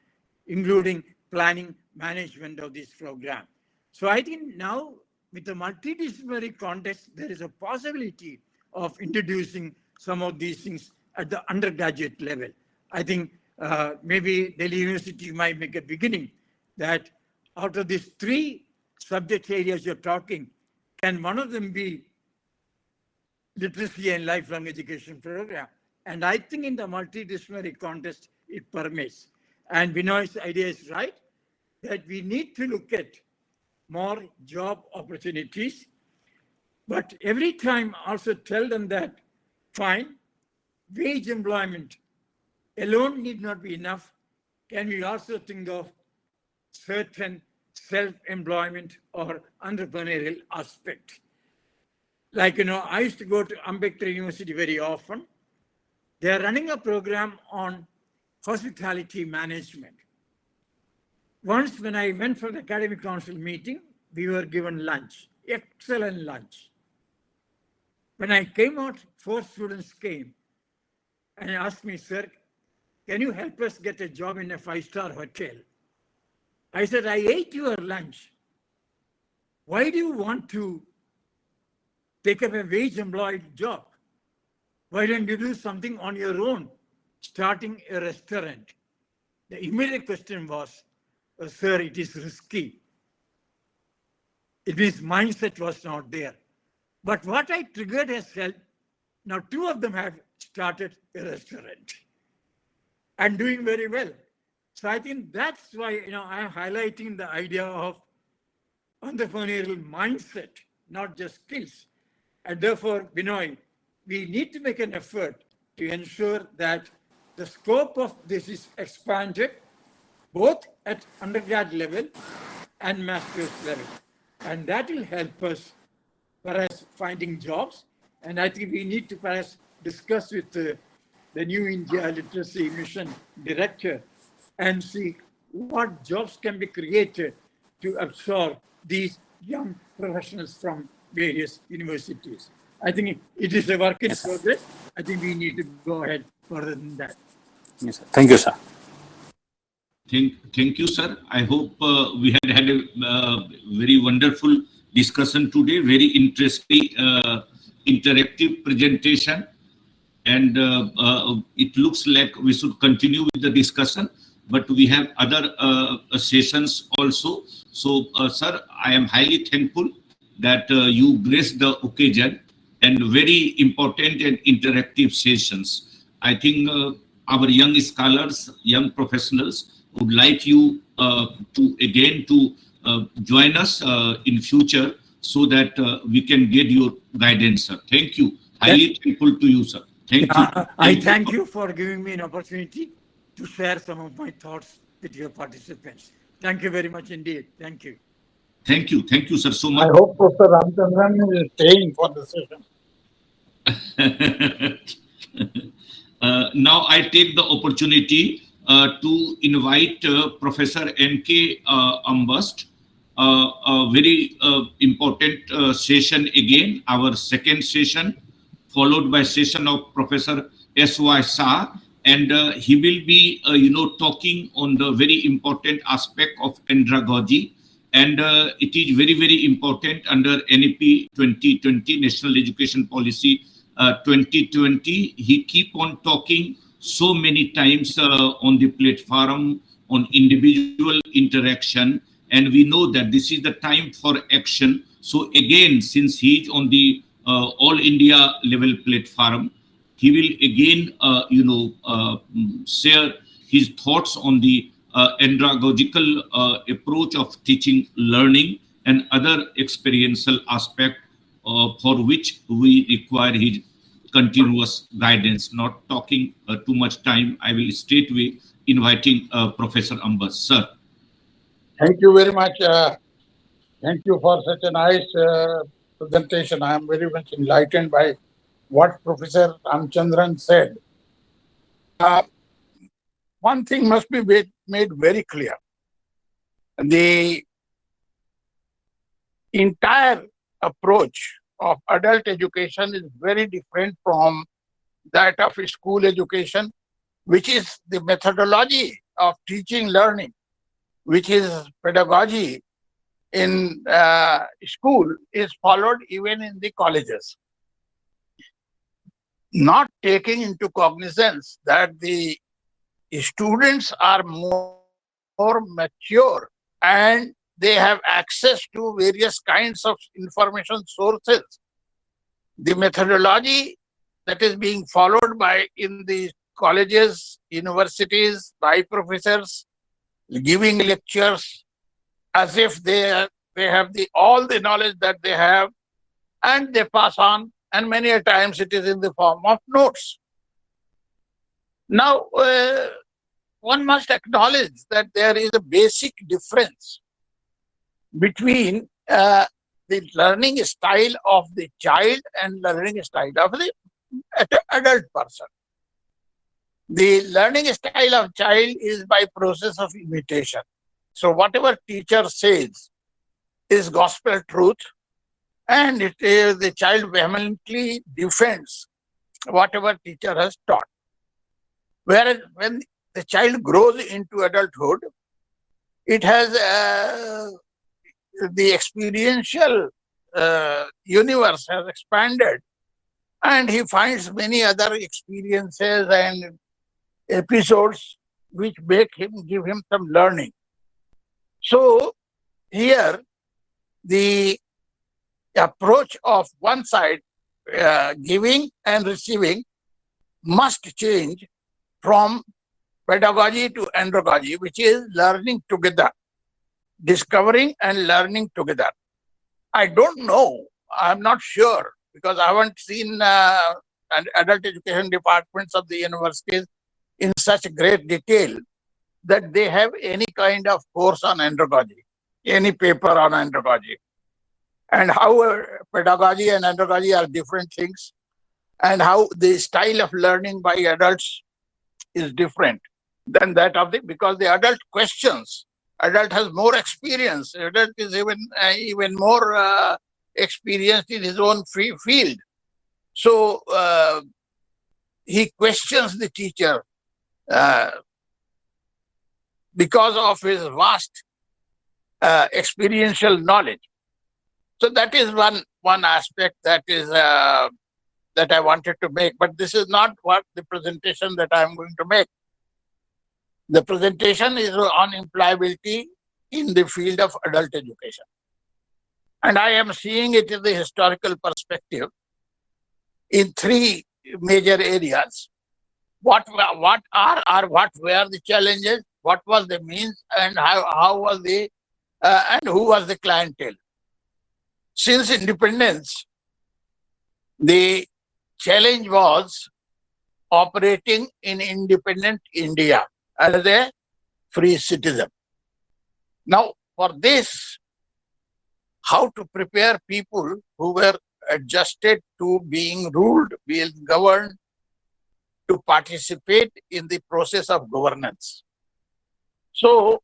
including planning management of this program. So I think now with the multidisciplinary context, there is a possibility of introducing some of these things at the undergraduate level. I think maybe Delhi University might make a beginning that out of these three subject areas you're talking, can one of them be literacy and lifelong education program? And I think in the multidisciplinary context, it permits. And Binoy's idea is right, that we need to look at more job opportunities. But every time also tell them that, fine, wage employment alone need not be enough. Can we also think of certain self-employment or entrepreneurial aspect? Like, I used to go to Ambedkar University very often. They are running a program on hospitality management. Once when I went for the academic council meeting, we were given lunch, excellent lunch. When I came out, 4 students came and asked me, sir, can you help us get a job in a 5-star hotel? I said, I ate your lunch. Why do you want to take up a wage employed job? Why don't you do something on your own, starting a restaurant? The immediate question was, sir, it is risky. It means mindset was not there. But what I triggered has helped. Now 2 of them have started a restaurant and doing very well. So I think that's why I'm highlighting the idea of entrepreneurial mindset, not just skills. And therefore, Binoy, we need to make an effort to ensure that the scope of this is expanded both at undergrad level and master's level. And that will help us perhaps finding jobs. And I think we need to perhaps discuss with the New India Literacy Mission Director and see what jobs can be created to absorb these young professionals from various universities. I think it is a work in progress. I think we need to go ahead further than that. Yes, sir. Thank you, sir. Thank you, sir. I hope we had a very wonderful discussion today, very interesting, interactive presentation. And it looks like we should continue with the discussion, but we have other sessions also. So, sir, I am highly thankful that you graced the occasion and very important and interactive sessions. I think our young scholars, young professionals would like you to join us in future so that we can get your guidance, sir. Thank you. Highly thankful to you, sir. Thank you. I thank you for giving me an opportunity to share some of my thoughts with your participants. Thank you very much indeed. Thank you. Thank you. Thank you, sir, so much. I hope Professor Ramchandran is staying for the session. Now I take the opportunity to invite Professor N.K. Ambast, a very important session again, our second session, followed by session of Professor S.Y. Shah, and he will be, talking on the very important aspect of andragogy. And it is very, very important under NEP 2020, National Education Policy 2020. He keep on talking so many times on the platform, on individual interaction. And we know that this is the time for action. So again, since he is on the all India level platform, he will again, share his thoughts on the andragogical approach of teaching, learning, and other experiential aspect for which we require his continuous guidance. Not talking too much time, I will straightway inviting Professor Ambas. Sir. Thank you very much. Thank you for such a nice presentation. I am very much enlightened by what Professor Ramchandran said. One thing must be made very clear. The entire approach of adult education is very different from that of school education, which is the methodology of teaching, learning, which is pedagogy in school, is followed even in the colleges. Not taking into cognizance that the students are more mature and they have access to various kinds of information sources. The methodology that is being followed in the colleges, universities, by professors giving lectures as if they have all the knowledge that they have, and they pass on, and many a times it is in the form of notes. Now, one must acknowledge that there is a basic difference between the learning style of the child and learning style of the adult person. The learning style of child is by process of imitation. So whatever teacher says is gospel truth, and the child vehemently defends whatever teacher has taught. Whereas when the child grows into adulthood, it has the experiential universe has expanded, and he finds many other experiences and episodes which give him some learning. So here the approach of one side, giving and receiving, must change from pedagogy to andragogy, which is learning together, discovering and learning together. I don't know, I'm not sure, because I haven't seen adult education departments of the universities in such great detail that they have any kind of course on andragogy, any paper on andragogy. And how pedagogy and andragogy are different things, and how the style of learning by adults is different than that of because the adult questions. Adult has more experience. Adult is even more experienced in his own field. So he questions the teacher because of his vast experiential knowledge. So that is one aspect that is that I wanted to make. But this is not what the presentation that I am going to make. The presentation is on employability in the field of adult education. And I am seeing it in the historical perspective in three major areas. What were the challenges, what was the means, and how was the and who was the clientele. Since independence, the challenge was operating in independent India as a free citizen. Now, for this, how to prepare people who were adjusted to being ruled, being governed, to participate in the process of governance. So,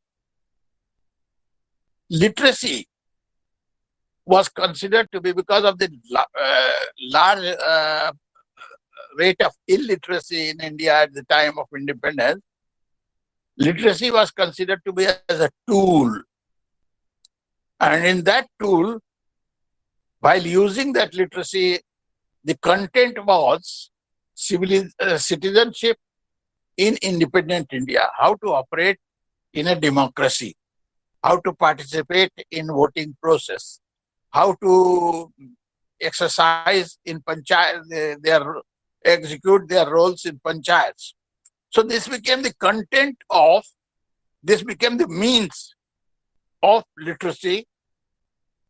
literacy was considered to be, because of the large rate of illiteracy in India at the time of independence, literacy was considered to be as a tool. And in that tool, while using that literacy, the content was citizenship in independent India, how to operate in a democracy, how to participate in voting process, how to exercise in panchayat, execute their roles in panchayats. So this became the content of, this became the means of literacy,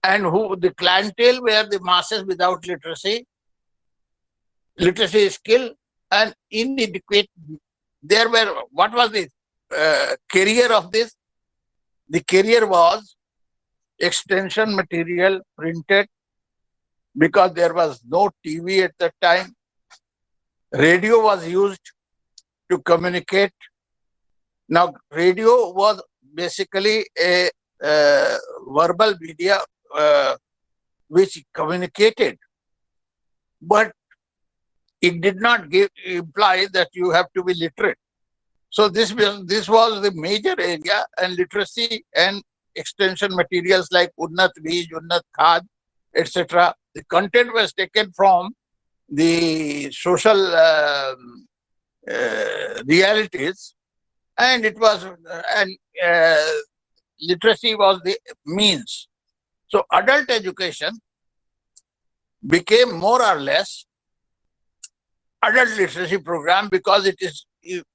and who the clientele were the masses without literacy skill and inadequate. There were, what was the career of this? The career was extension material printed, because there was no TV at that time. Radio was used to communicate. Now, radio was basically a verbal media which communicated, but it did not imply that you have to be literate. So this was the major area, and literacy and extension materials like Unnat Bij, Unnat Khad, etc. The content was taken from the social realities, and it was literacy was the means. So adult education became more or less adult literacy program, because it is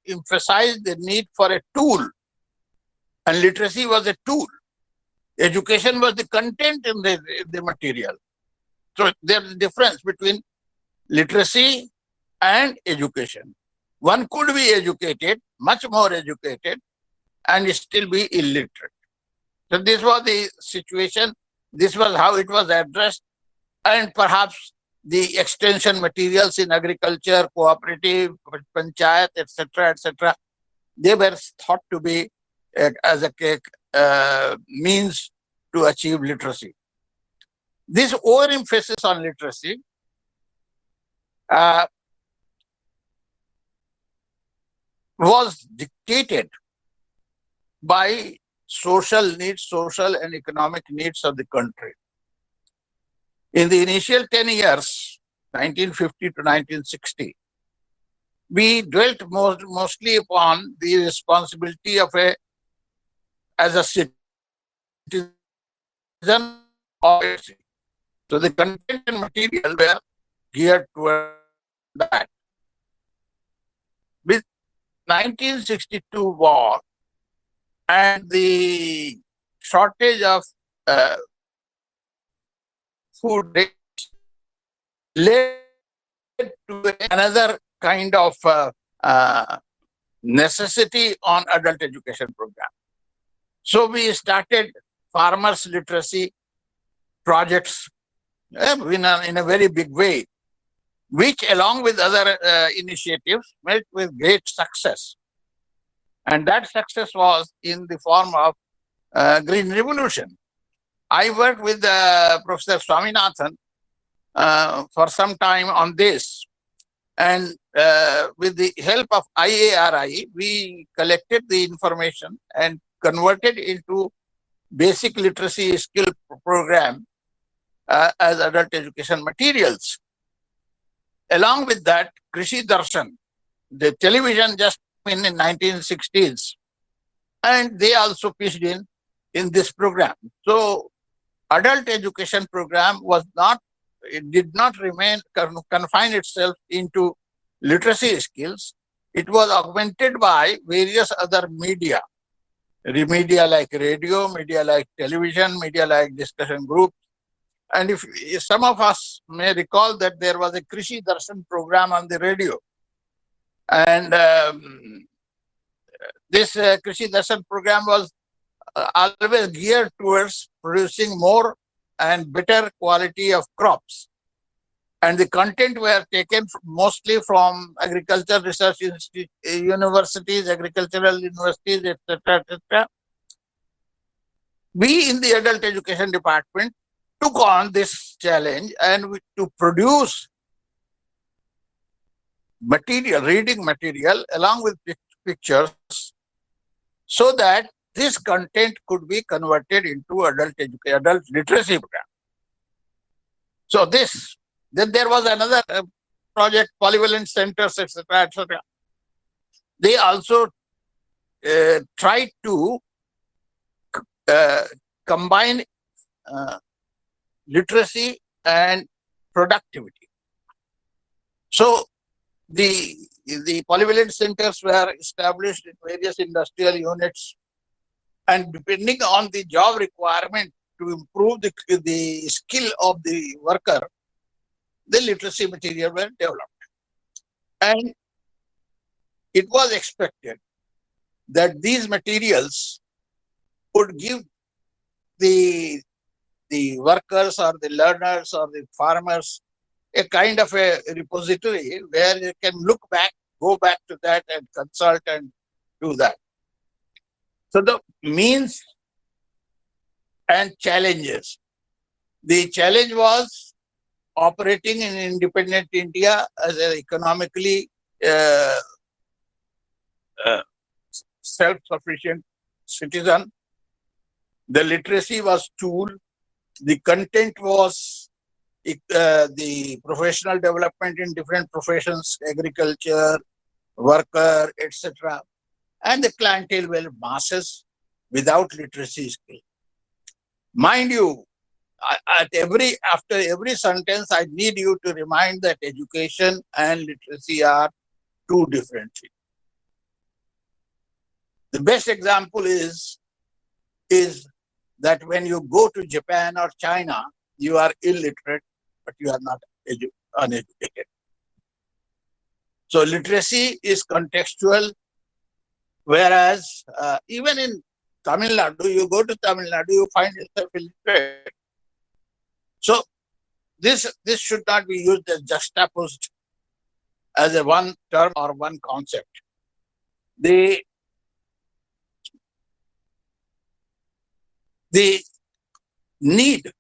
emphasized the need for a tool, and literacy was a tool. Education was the content in the material. So there's a difference between literacy and education. One could be educated, much more educated, and still be illiterate. So this was the situation. This was how it was addressed, and perhaps the extension materials in agriculture, cooperative, panchayat, etc., they were thought to be as a means to achieve literacy. This overemphasis on literacy was dictated by social needs, social and economic needs of the country. In the initial 10 years, 1950 to 1960, we dwelt mostly upon the responsibility of as a citizen of a city. So the content and material were geared toward that. With 1962 war and the shortage of food led to another kind of necessity on adult education program. So we started farmers literacy projects in a very big way, which along with other initiatives met with great success. And that success was in the form of Green Revolution. I worked with Professor Swaminathan for some time on this. And with the help of IARI, we collected the information and converted into basic literacy skill program as adult education materials. Along with that, Krishi Darshan, the television just in the 1960s, and they also pitched in this program. So adult education program did not remain confine itself into literacy skills. It was augmented by various other media like radio, media like television, media like discussion groups. And if some of us may recall that there was a Krishi Darshan program on the radio. And this Krishi Darshan program was always geared towards producing more and better quality of crops. And the content were taken mostly from agricultural research universities, agricultural universities, etc., etc. We in the adult education department took on this challenge and to produce material, reading material along with pictures, so that this content could be converted into adult literacy program. So then there was another project, polyvalent centers, etc., etc. They also tried to combine literacy and productivity. So the polyvalent centers were established in various industrial units, and depending on the job requirement to improve the skill of the worker, the literacy material were developed. And it was expected that these materials would give the workers or the learners or the farmers a kind of a repository where they can go back to that and consult and do that. So the means and challenges. The challenge was operating in independent India as an economically self-sufficient citizen. The literacy was tool. The content was the professional development in different professions, agriculture, worker, etc. And the clientele were masses without literacy skill. Mind you, after every sentence, I need you to remind that education and literacy are two different things. The best example is that when you go to Japan or China, you are illiterate, but you are not uneducated. So literacy is contextual, whereas even in Tamil Nadu, you go to Tamil Nadu, you find yourself illiterate. So this should not be used as juxtaposed as a one term or one concept. The need,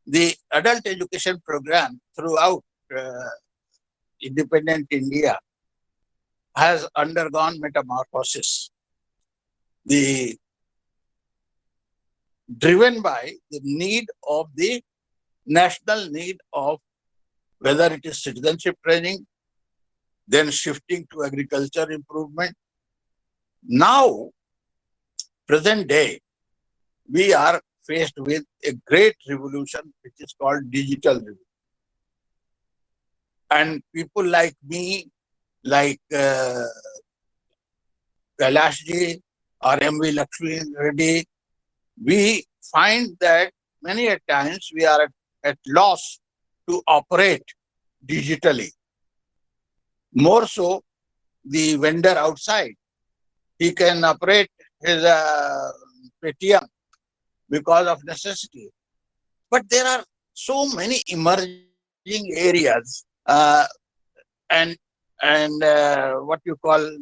the adult education program throughout independent India has undergone metamorphosis. Driven by the need of the national need of whether it is citizenship training, then shifting to agriculture improvement. Now, present day, we are faced with a great revolution which is called digital revolution. And people like me, like Kailashji or M.V. Lakshmi Reddy, we find that many a times we are at loss to operate digitally. More so, the vendor outside, he can operate his Paytm because of necessity. But there are so many emerging areas and what you call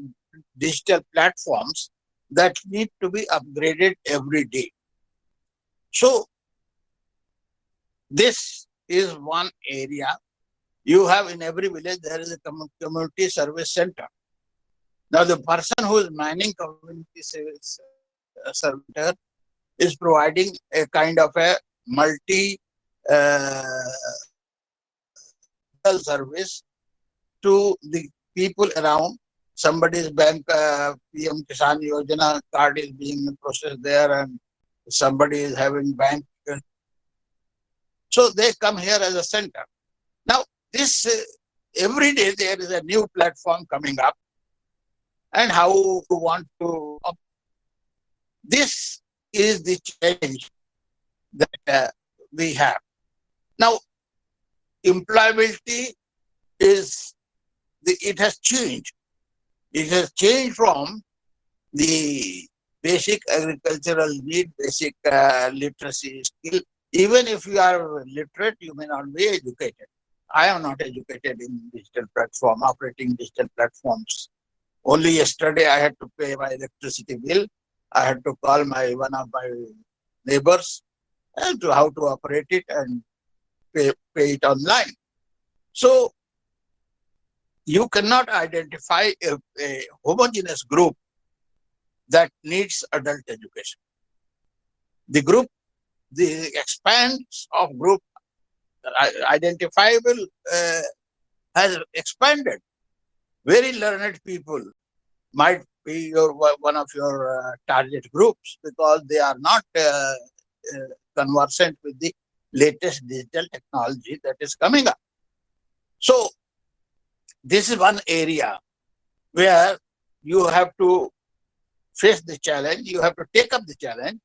digital platforms that need to be upgraded every day. So this is one area. You have in every village, there is a community service center. Now the person who is manning community service center is providing a kind of a multi service to the people around. Somebody's bank PM Kisan Yojana card is being processed there, and somebody is having bank. So they come here as a center. Now this every day there is a new platform coming up, and how you want to. This is the change that we have. Now, employability it has changed. It has changed from the basic agricultural need, basic literacy skill. Even if you are literate, you may not be educated. I am not educated in digital platform, operating digital platforms. Only yesterday I had to pay my electricity bill. I had to call one of my neighbors and to how to operate it and pay it online. So you cannot identify a homogeneous group that needs adult education. The expanse of group identifiable has expanded. Very learned people might be one of your target groups because they are not conversant with the latest digital technology that is coming up. So this is one area where you have to face the challenge, you have to take up the challenge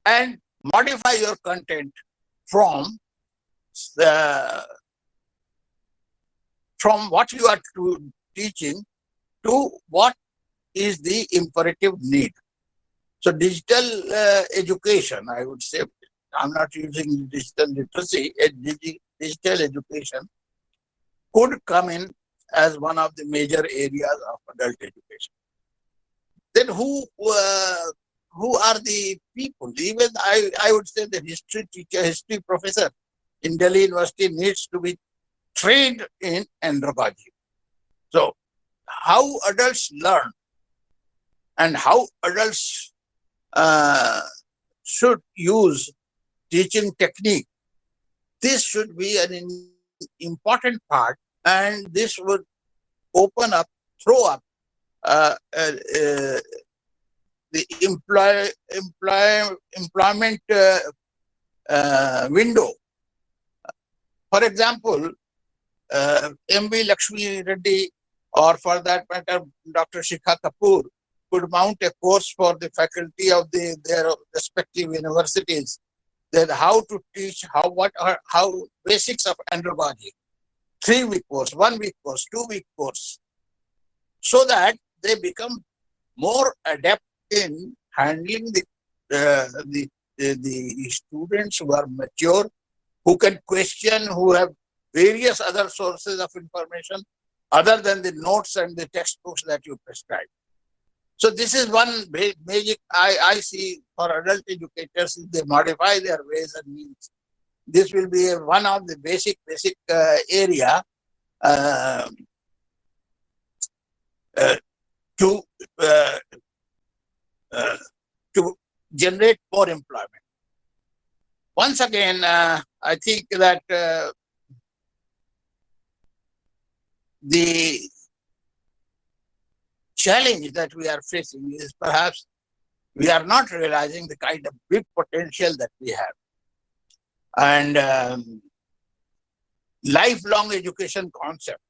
and modify your content from what you are teaching to what is the imperative need. So digital education, I would say, I'm not using digital literacy, digital education could come in as one of the major areas of adult education. Then who are the people? Even I would say the history teacher, history professor in Delhi University needs to be trained in andragogy. So how adults learn and how adults should use teaching technique, this should be an important part, and this would open up, throw up the employment window. For example, M.V. Lakshmi Reddy, or for that matter, Dr. Shikha Kapoor, could mount a course for the faculty of their respective universities, that how to teach, how basics of andragogy, 3-week course, 1-week course, 2-week course, so that they become more adept in handling the students who are mature, who can question, who have various other sources of information other than the notes and the textbooks that you prescribe. So this is one magic I see for adult educators. If they modify their ways and means, this will be one of the basic area to generate more employment. Once again, I think that the challenge that we are facing is perhaps we are not realizing the kind of big potential that we have. And lifelong education concept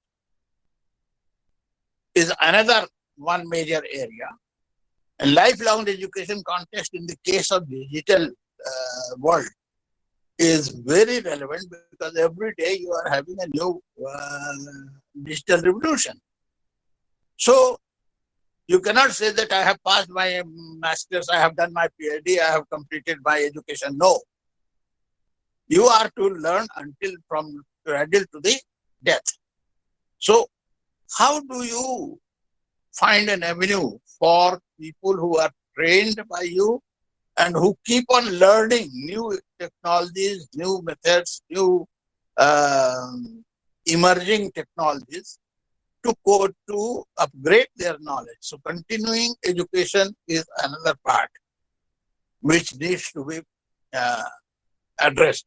is another one major area. And lifelong education context in the case of digital world is very relevant, because every day you are having a new digital revolution. So you cannot say that I have passed my master's, I have done my PhD, I have completed my education. No. You are to learn until from cradle to the death. So how do you find an avenue for people who are trained by you and who keep on learning new technologies, new methods, new emerging technologies to upgrade their knowledge? So continuing education is another part which needs to be addressed.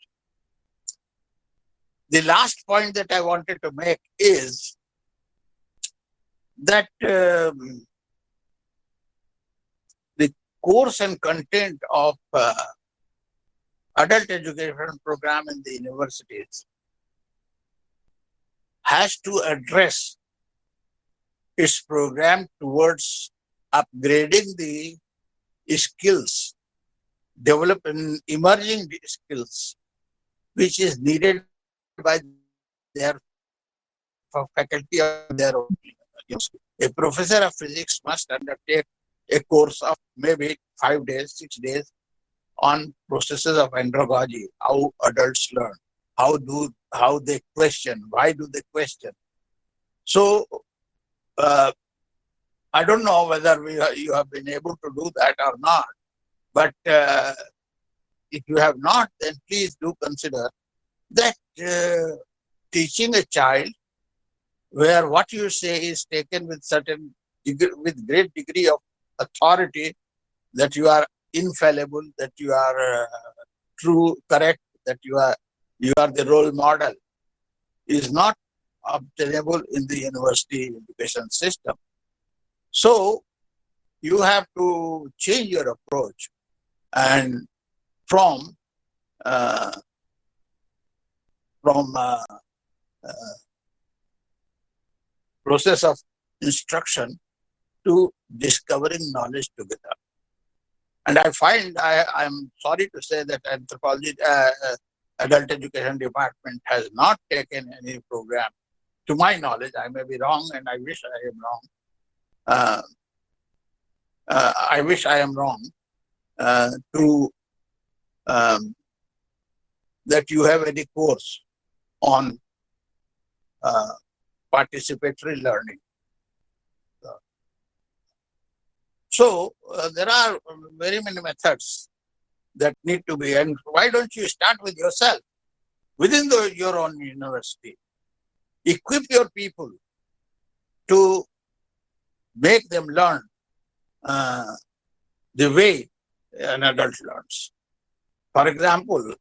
The last point that I wanted to make is that the course and content of adult education program in the universities has to address its program towards upgrading the skills, developing emerging skills, which is needed by their faculty of their own. A professor of physics must undertake a course of maybe 5 days, 6 days on processes of andragogy, how adults learn, how they question, why do they question. So I don't know whether you have been able to do that or not, but if you have not, then please do consider that teaching a child where what you say is taken with with great degree of authority, that you are infallible, that you are true, correct, that you are the role model, is not obtainable in the university education system. So you have to change your approach, and from process of instruction to discovering knowledge together. And I find, I'm sorry to say that anthropology, adult education department has not taken any program. To my knowledge, I may be wrong, and I wish I am wrong. I wish I am wrong that you have any course on participatory learning. So there are very many methods that need to be, and why don't you start with yourself within your own university? Equip your people to make them learn the way an adult learns. For example,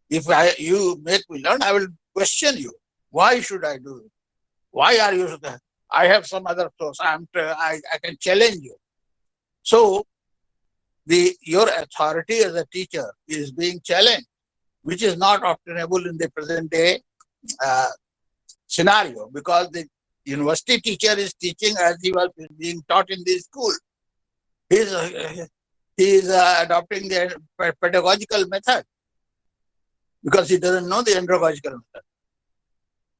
if you make me learn, I will question you. Why should I do it? Why are you? I have some other source. I can challenge you. So your authority as a teacher is being challenged, which is not obtainable in the present day scenario, because the university teacher is teaching as he was being taught in the school. he is adopting the pedagogical method because he doesn't know the andragogical method.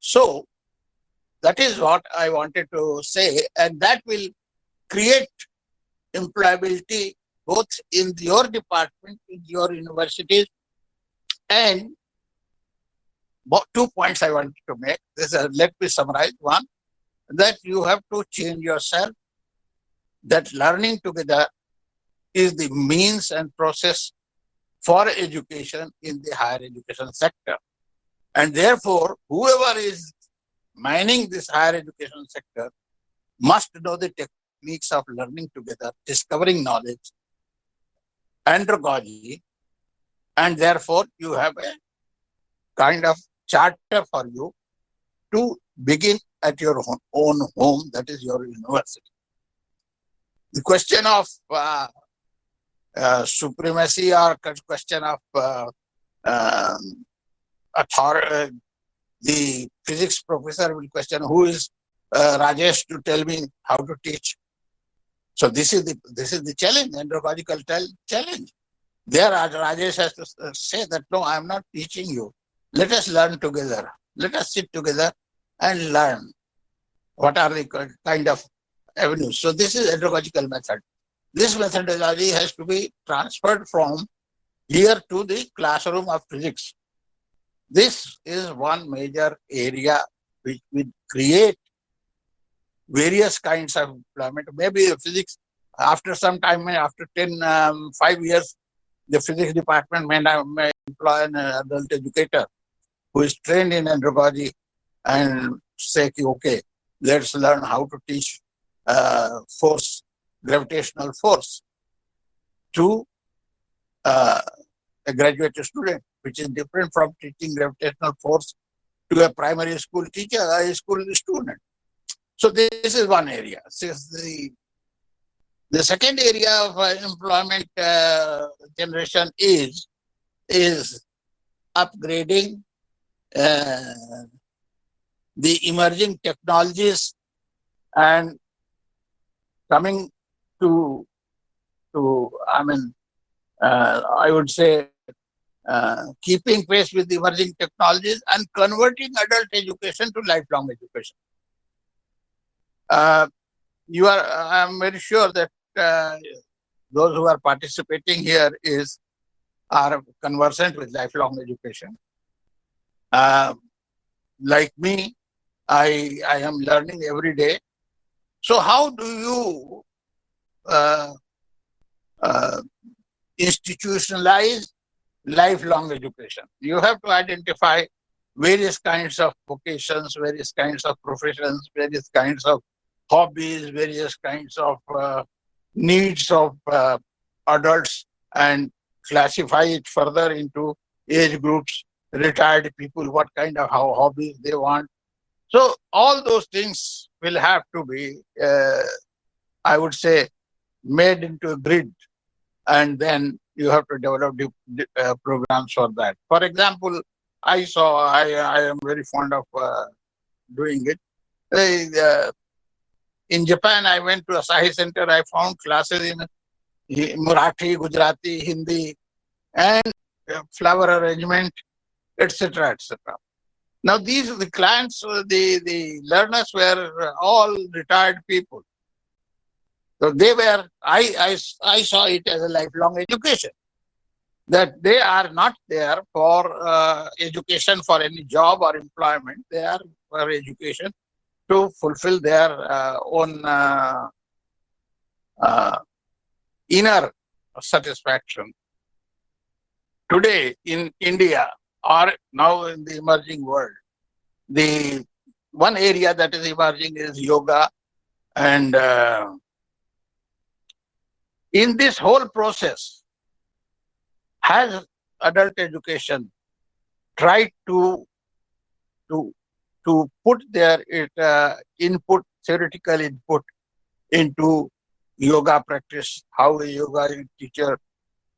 So that is what I wanted to say, and that will create employability both in your department, in your universities, and 2 points I wanted to make. Let me summarize. One, that you have to change yourself, that learning together is the means and process for education in the higher education sector. And therefore, whoever is mining this higher education sector must know the techniques of learning together, discovering knowledge, andragogy, and therefore you have a kind of charter for you to begin at your own home, that is your university. The question of supremacy or question of authority, the physics professor will question who is Rajesh to tell me how to teach. So this is the challenge, andragogical challenge. There Rajesh has to say that no, I am not teaching you. Let us learn together. Let us sit together and learn what are the kind of avenues. So this is andragogical method. This methodology has to be transferred from here to the classroom of physics. This is one major area which will create various kinds of employment. Maybe physics, after some time, after 5 years, the physics department may employ an adult educator who is trained in andragogy and say, okay, let's learn how to teach force, gravitational force to a graduate student, which is different from teaching gravitational force to a primary school teacher or a school student. So this is one area. The second area of employment generation is upgrading the emerging technologies and coming to I would say keeping pace with the emerging technologies and converting adult education to lifelong education. I'm very sure that those who are participating here are conversant with lifelong education. Like me, I am learning every day. So how do you institutionalize lifelong education? You have to identify various kinds of vocations, various kinds of professions, various kinds of hobbies, various kinds of needs of adults, and classify it further into age groups, retired people, what kind of hobbies they want. So all those things will have to be, I would say, made into a grid, and then you have to develop programs for that. For example, I am very fond of doing it. In Japan, I went to a Asahi Center. I found classes in Marathi, Gujarati, Hindi, and flower arrangement, etc., etc. Now, the clients, the learners were all retired people. So I saw it as a lifelong education, that they are not there for education for any job or employment. They are for education to fulfill their own inner satisfaction. Today in India, or now in the emerging world, the one area that is emerging is yoga, and in this whole process, has adult education tried to put their input, theoretical input into yoga practice, how a yoga teacher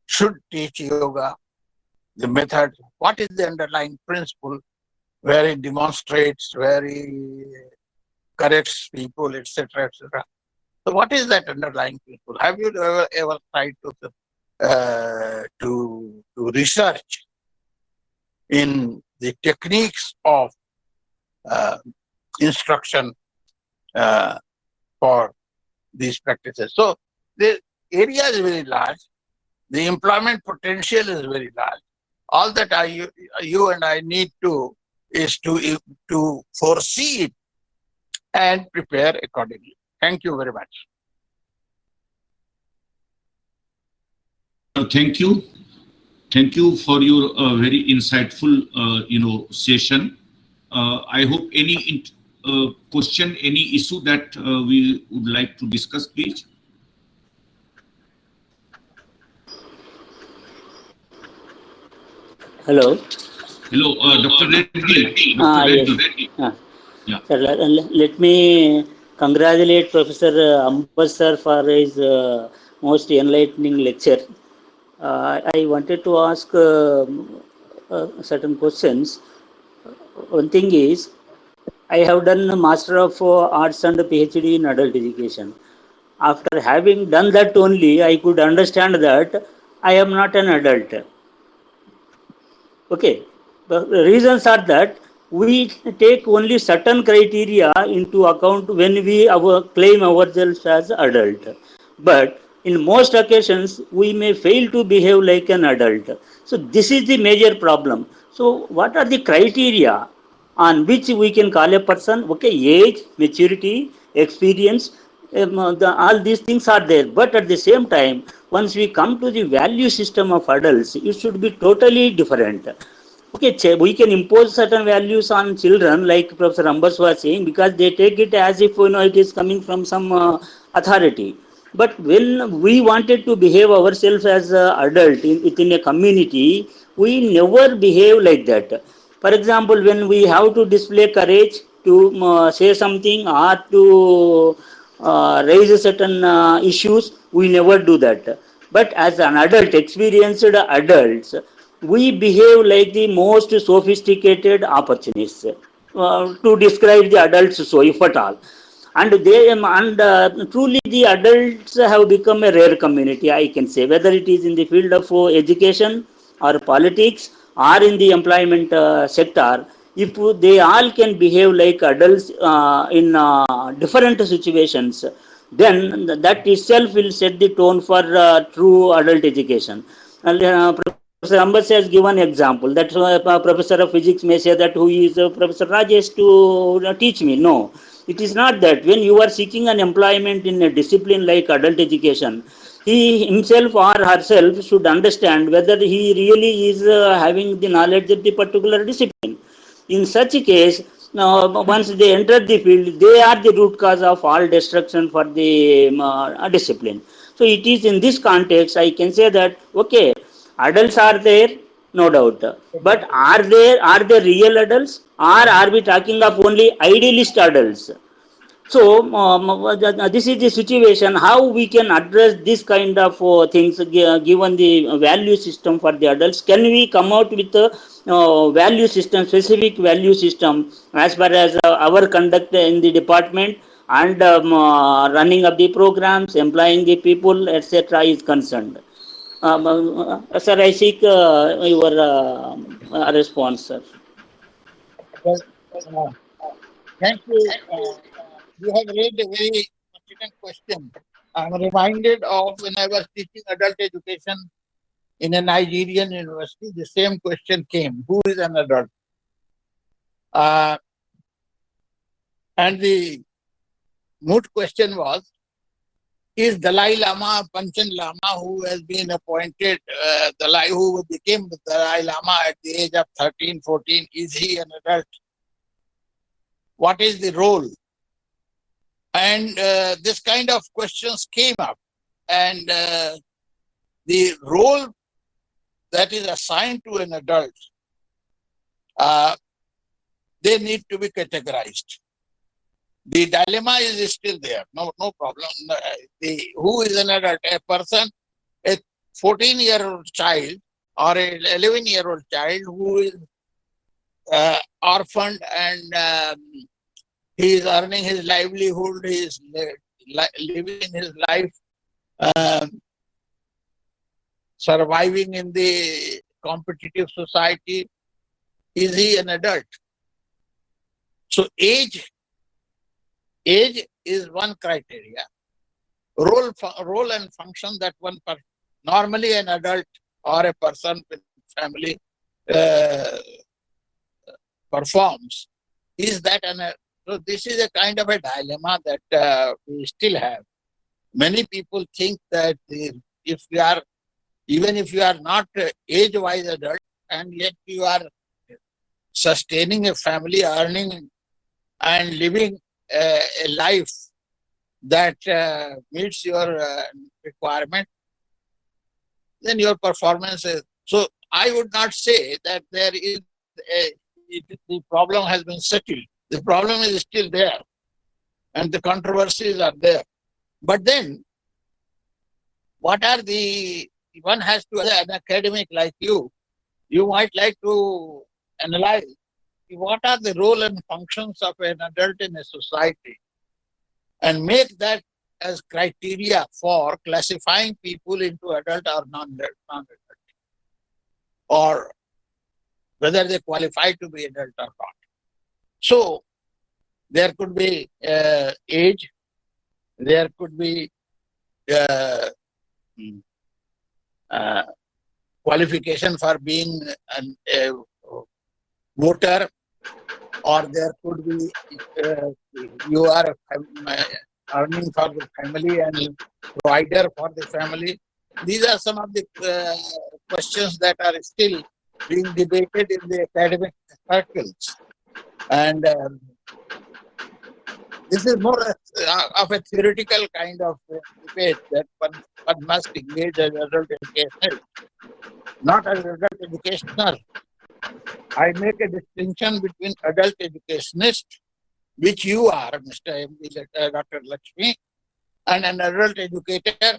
should teach yoga, the method, what is the underlying principle, where he demonstrates, where he corrects people, etc., etc. So what is that underlying principle? Have you ever tried to research in the techniques of instruction for these practices? So the area is very large. The employment potential is very large. All that you and I need to is to foresee it and prepare accordingly. Thank you very much. Thank you. Thank you for your very insightful, session. I hope any question, any issue that we would like to discuss, please. Hello. Hello, Dr. Reddy. Yes. Yeah. Sir, let me congratulate Professor Ambas sir for his most enlightening lecture. I wanted to ask certain questions. One thing is, I have done a Master of Arts and PhD in Adult Education. After having done that only, I could understand that I am not an adult. Okay. The reasons are that we take only certain criteria into account when we claim ourselves as adult. But in most occasions, we may fail to behave like an adult. So this is the major problem. So what are the criteria on which we can call a person? Okay, age, maturity, experience, all these things are there. But at the same time, once we come to the value system of adults, it should be totally different. Okay, we can impose certain values on children, like Professor Ambas was saying, because they take it as if it is coming from some authority. But when we wanted to behave ourselves as an adult within a community, we never behave like that. For example, when we have to display courage to say something or to raise certain issues, we never do that. But as an adult, experienced adults, we behave like the most sophisticated opportunists to describe the adults, so if at all. And truly the adults have become a rare community, I can say, whether it is in the field of education or politics or in the employment sector. If they all can behave like adults in different situations, then that itself will set the tone for true adult education. And Professor Ambas has given example that Professor of Physics may say that who is Professor Rajesh to teach me. No, it is not that. When you are seeking an employment in a discipline like adult education, he himself or herself should understand whether he really is having the knowledge of the particular discipline. In such a case, now once they enter the field, they are the root cause of all destruction for the discipline. So it is in this context I can say that okay, adults are there, no doubt, but are they real adults, or are we talking of only idealist adults? So this is the situation. How we can address this kind of things given the value system for the adults? Can we come out with a value system, specific value system, as far as our conduct in the department and running of the programs, employing the people, etc. is concerned? Sir, I seek your response, sir. Well, thank you. You have raised a very pertinent question. I'm reminded of when I was teaching adult education in a Nigerian university, the same question came: who is an adult? And the moot question was, is Dalai Lama, Panchen Lama, who has been appointed, who became Dalai Lama at the age of 13, 14, is he an adult? What is the role? And this kind of questions came up. And the role that is assigned to an adult, they need to be categorized. The dilemma is still there. No problem. Who is an adult? A person, a 14-year-old child or an 11-year-old child who is orphaned and he is earning his livelihood, he is living in his life, surviving in the competitive society? Is he an adult? So age is one criteria. Role and function that one normally an adult or a person with family performs. Is that so this is a kind of a dilemma that we still have. Many people think that if you are, even if you are not age-wise adult, and yet you are sustaining a family, earning and living a life that meets your requirement, then your performance is. So I would not say that there is the problem has been settled. The problem is still there, and the controversies are there. But then, what are one has to, an academic like you might like to analyze what are the role and functions of an adult in a society, and make that as criteria for classifying people into adult or non-adult, or whether they qualify to be adult or not. So there could be age, there could be qualification for being a voter, or there could be you are earning for the family and provider for the family. These are some of the questions that are still being debated in the academic circles, and this is more of a theoretical kind of debate that one must engage as adult educational, not as adult educational. I make a distinction between adult educationist, which you are, Mr. Dr. Lakshmi, and an adult educator,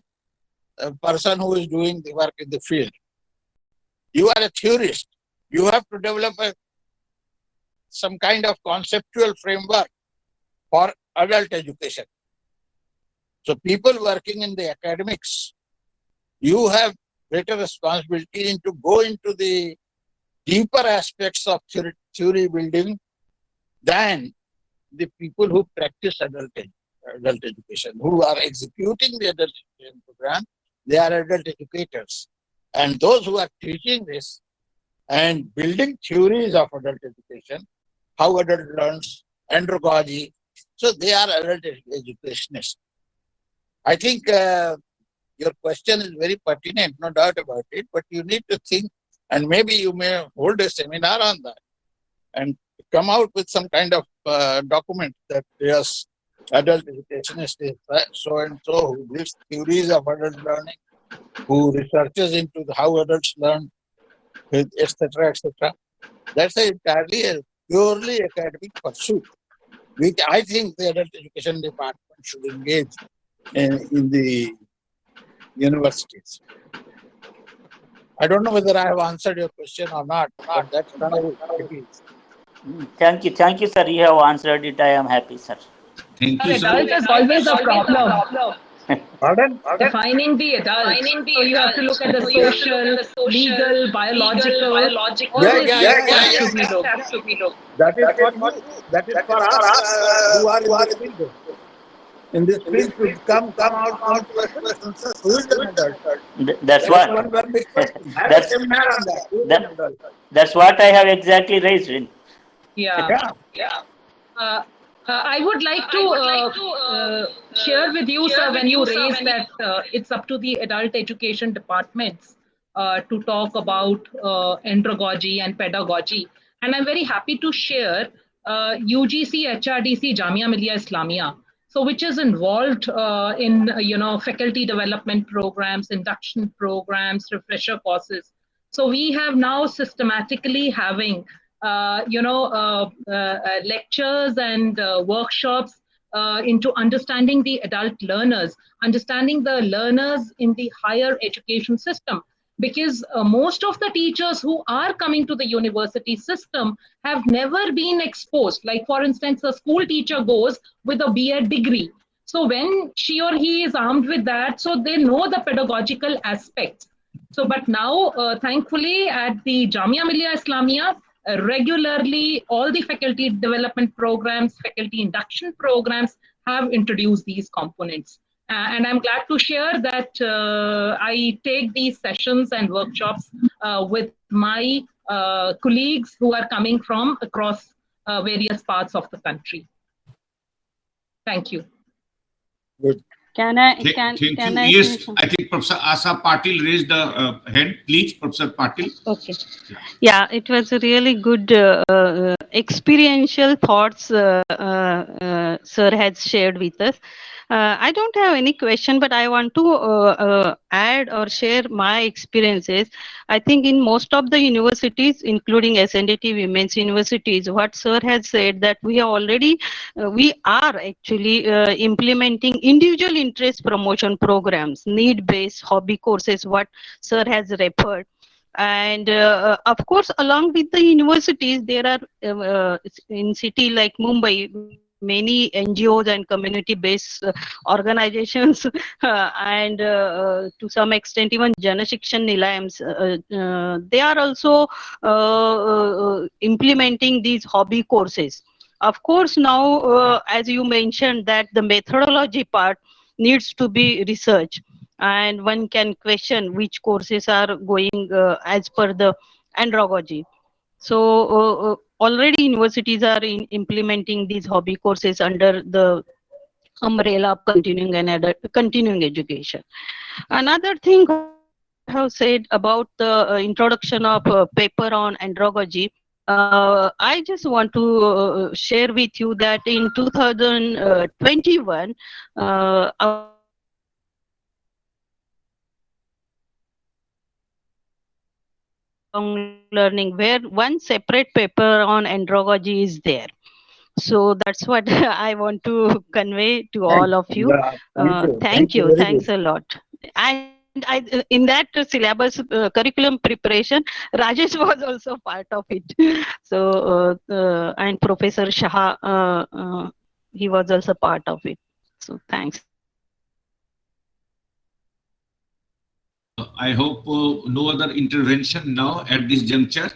a person who is doing the work in the field. You are a theorist. You have to develop some kind of conceptual framework for adult education. So people working in the academics, you have greater responsibility to go into the deeper aspects of theory building than the people who practice adult education, who are executing the adult education program. They are adult educators. And those who are teaching this and building theories of adult education, how adult learns, andragogy, so they are adult educationists. I think your question is very pertinent, no doubt about it, but you need to think, and maybe you may hold a seminar on that and come out with some kind of document that yes, adult educationist is so and so, who gives theories of adult learning, who researches into how adults learn, etc., etc. That's entirely a purely academic pursuit, which I think the adult education department should engage in the universities. I don't know whether I have answered your question or not, but that's how it is. Thank you, sir. You have answered it. I am happy, sir. Thank you, sir. Adult is always a problem. Pardon? Defining the adult. So you have to look at the social, legal, biological. Yeah. That is for you. That is for us who are in this field to come out to a consensus. Who is an adult? That's what. That's what I have exactly raised in. Yeah. I would like to share with you, sir, when you raise that it's up to the adult education departments to talk about andragogy and pedagogy. And I'm very happy to share UGC, HRDC, Jamia Millia Islamia, so which is involved in faculty development programs, induction programs, refresher courses. So we have now systematically having lectures and workshops into understanding the adult learners, understanding the learners in the higher education system. Because most of the teachers who are coming to the university system have never been exposed. Like, for instance, a school teacher goes with a B.Ed degree, So when she or he is armed with that, so they know the pedagogical aspects. So, but now, thankfully, at the Jamia Millia Islamia, regularly all the faculty development programs, faculty induction programs have introduced these components. And I'm glad to share that I take these sessions and workshops with my colleagues who are coming from across various parts of the country. Thank you. Good. Thank you. Yes, I think Professor Asa Patil raised the hand. Please, Professor Patil. Okay. Yeah, it was a really good experiential thoughts Sir has shared with us. I don't have any question, but I want to add or share my experiences. I think in most of the universities, including SNDT Women's Universities, what Sir has said that we are already, we are actually implementing individual interest promotion programs, need-based hobby courses, what Sir has referred. And of course, along with the universities, there are in city like Mumbai, many NGOs and community-based organizations and to some extent even Janashikshan Nilayams, they are also implementing these hobby courses. Of course, now, as you mentioned, that the methodology part needs to be researched, and one can question which courses are going as per the andragogy. So already universities are implementing these hobby courses under the umbrella of continuing education. Another thing I have said about the introduction of paper on andragogy, I just want to share with you that in 2021, learning where one separate paper on andragogy is there. So that's what I want to convey to all of you. Yeah, Thank you. very Thanks good. a lot. And in that syllabus curriculum preparation, Rajesh was also part of it. So and Professor Shah, he was also part of it. So thanks. I hope no other intervention now at this juncture.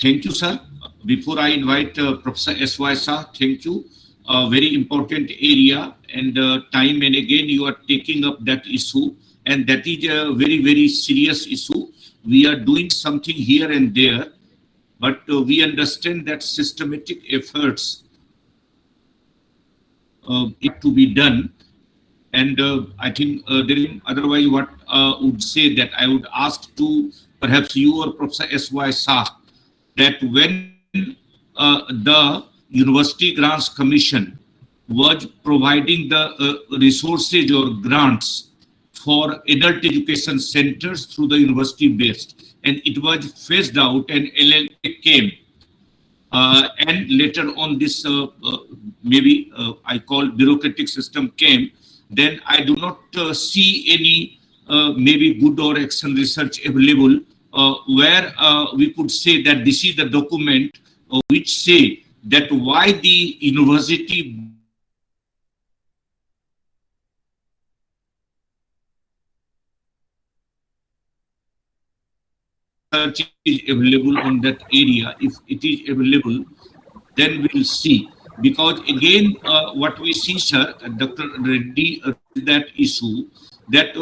Thank you, sir. Before I invite Professor S.Y. Shah, thank you. A very important area, and time and again you are taking up that issue, and that is a very, very serious issue. We are doing something here and there, but we understand that systematic efforts it to be done. And I think otherwise what would say that I would ask to perhaps you or Professor S.Y. Shah that when the University Grants Commission was providing the resources or grants for adult education centers through the university based, and it was phased out and LLL came. And later on this maybe I call bureaucratic system came, then I do not see any maybe good or action research available where we could say that this is the document which say that why the university research is available on that area. If it is available, then we'll see. Because again, what we see, sir, Dr. Reddy, that issue, that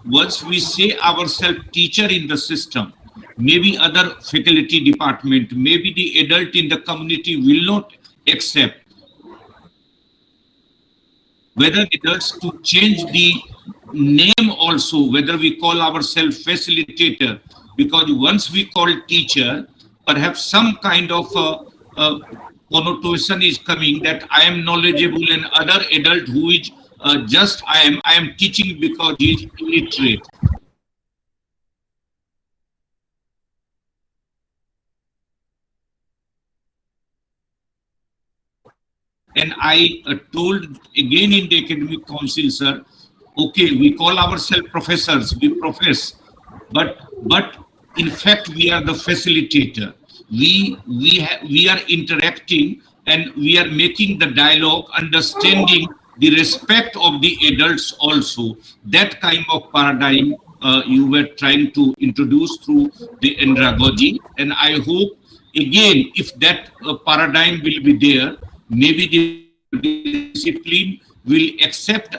once we say ourselves teacher in the system, maybe other faculty department, maybe the adult in the community will not accept whether adults to change the name also, whether we call ourselves facilitator, because once we call teacher, perhaps some kind of connotation is coming that I am knowledgeable, and other adult who is just I am teaching because he is illiterate. And I told again in the academic council, sir, okay, we call ourselves professors, we profess, but in fact we are the facilitator. We are interacting and we are making the dialogue, understanding the respect of the adults also. That kind of paradigm you were trying to introduce through the andragogy. And I hope, again, if that paradigm will be there, maybe the discipline will accept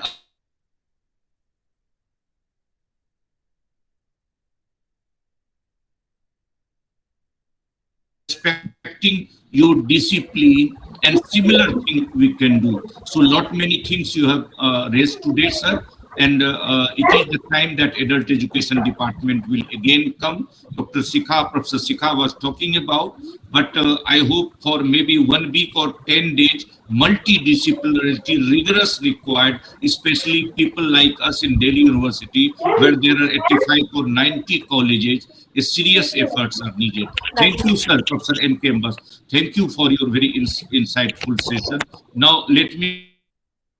respecting your discipline, and similar thing we can do. So lot many things you have raised today, sir, and it is the time that adult education department will again come. Dr. Sikha, Professor Sikha was talking about, but I hope for maybe 1 week or 10 days, multidisciplinarity rigorous required, especially people like us in Delhi University, where there are 85 or 90 colleges. Serious efforts are needed. Thank you, sir, Professor M.K. Ambas. Thank you for your very insightful session. Now, let me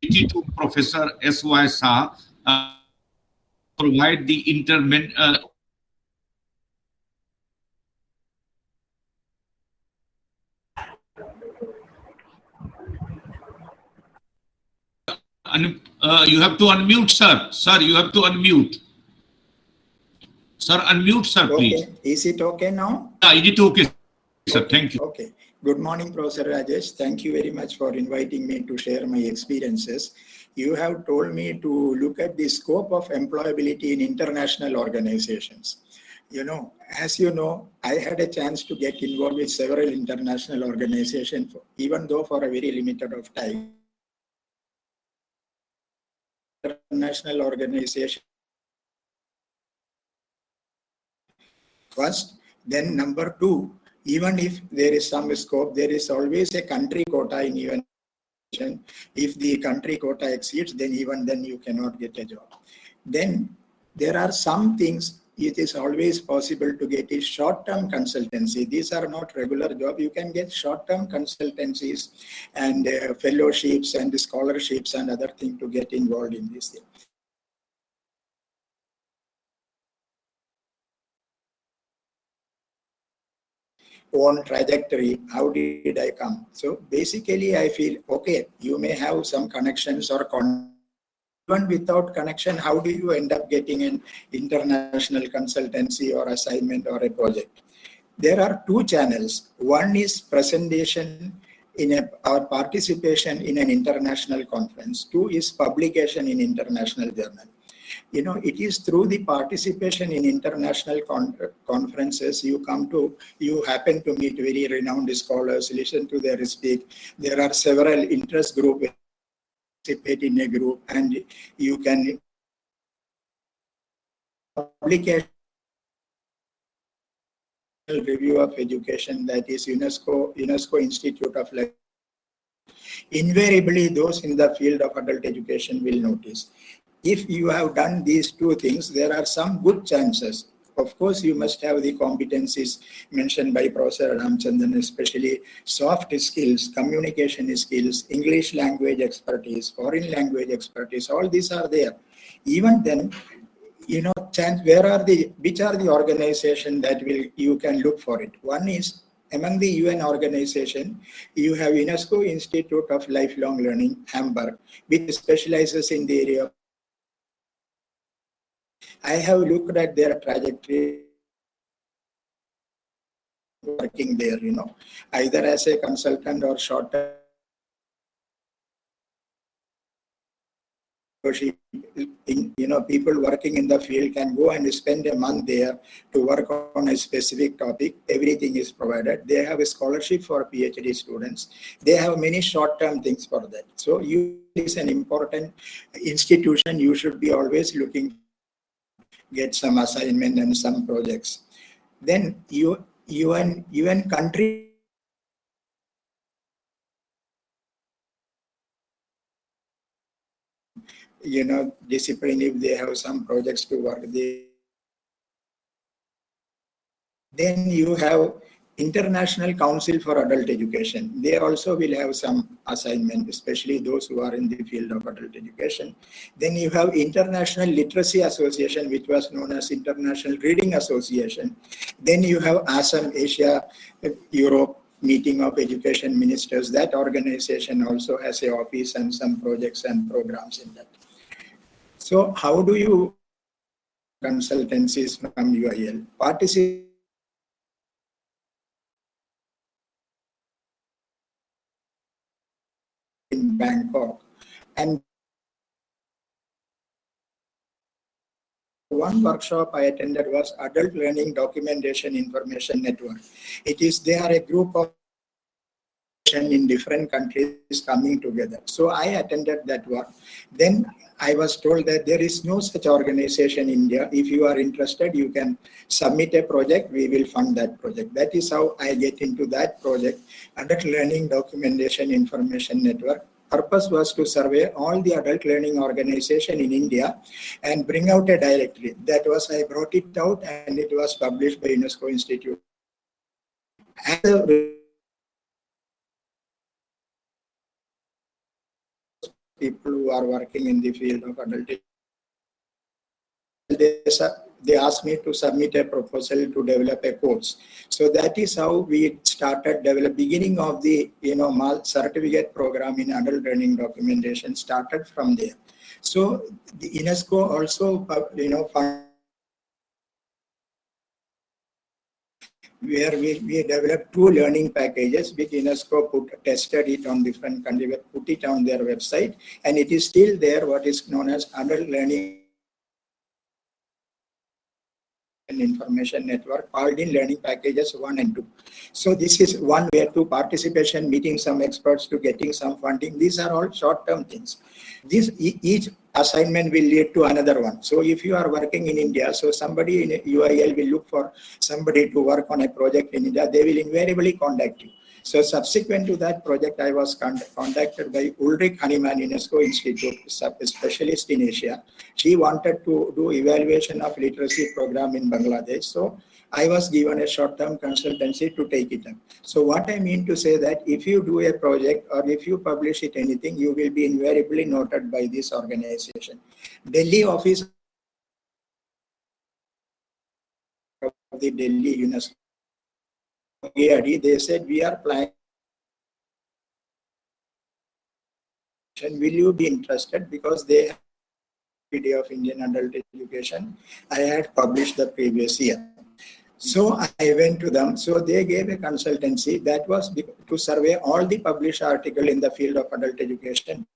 to Professor S.Y. Shah provide the you have to unmute, sir. Sir, you have to unmute. Sir, unmute, sir, please. Okay. Is it okay now? Yeah, is it okay, sir? Thank you. Okay. Good morning, Professor Rajesh. Thank you very much for inviting me to share my experiences. You have told me to look at the scope of employability in international organizations. You know, as you know, I had a chance to get involved with several international organizations, even though for a very limited of time. International organization first, then number two, even if there is some scope, there is always a country quota in even. If the country quota exceeds, then even then you cannot get a job. Then there are some things it is always possible to get is short-term consultancy. These are not regular job. You can get short-term consultancies and fellowships and scholarships and other things to get involved in this thing. Own trajectory, how did I come? So basically I feel, okay, you may have some connections or even without connection, how do you end up getting an international consultancy or assignment or a project? There are two channels. One is presentation or participation in an international conference. Two is publication in international journal. You know, it is through the participation in international conferences you happen to meet very renowned scholars, listen to their speak. There are several interest groups participate in a group, and you can publication review of education, that is UNESCO Institute of Life. Invariably, those in the field of adult education will notice. If you have done these two things, there are some good chances. Of course, you must have the competencies mentioned by Professor Ramchandran, especially soft skills, communication skills, English language expertise, foreign language expertise, all these are there. Even then, you know, which are the organizations that you can look for it? One is, among the UN organization, you have UNESCO Institute of Lifelong Learning, Hamburg, which specializes in the area of. I have looked at their trajectory working there, you know, either as a consultant or short-term. You know, people working in the field can go and spend a month there to work on a specific topic. Everything is provided. They have a scholarship for PhD students. They have many short-term things for that. So you is an important institution. You should be always looking, get some assignment and some projects. Then UN country. You know, discipline, if they have some projects to work, then you have International Council for Adult Education. They also will have some assignment, especially those who are in the field of adult education. Then you have International Literacy Association, which was known as International Reading Association. Then you have ASEM, Asia, Europe, meeting of education ministers. That organization also has a office and some projects and programs in that. So how do you consultancies from UIL? Participate in Bangkok, and one workshop I attended was Adult Learning Documentation Information Network. They are a group of in different countries coming together. So I attended that work. Then I was told that there is no such organization in India. If you are interested, you can submit a project. We will fund that project. That is how I get into that project, Adult Learning Documentation Information Network. Purpose was to survey all the adult learning organization in India and bring out a directory. That was, I brought it out and it was published by UNESCO Institute. As a people who are working in the field of adult, they asked me to submit a proposal to develop a course. So that is how we started beginning of the certificate program in adult learning documentation started from there. So the UNESCO also where we developed 2 learning packages which UNESCO tested it on different countries, put it on their website, and it is still there, what is known as Adult Learning Information Network, called in learning packages 1 and 2. So this is one way to participation, meeting some experts to getting some funding. These are all short-term things. Each assignment will lead to another one. So if you are working in India, so somebody in UIL will look for somebody to work on a project in India, they will invariably contact you. So subsequent to that project, I was contacted by Ulrich Hannemann, UNESCO Institute, a specialist in Asia. She wanted to do evaluation of literacy program in Bangladesh. So I was given a short-term consultancy to take it up. So what I mean to say that if you do a project or if you publish it anything, you will be invariably noted by this organization. Delhi office of the Delhi UNESCO, they said, we are planning. Will you be interested? Because they have Day of Indian Adult Education. I had published the previous year. So I went to them. So they gave a consultancy that was to survey all the published articles in the field of adult education,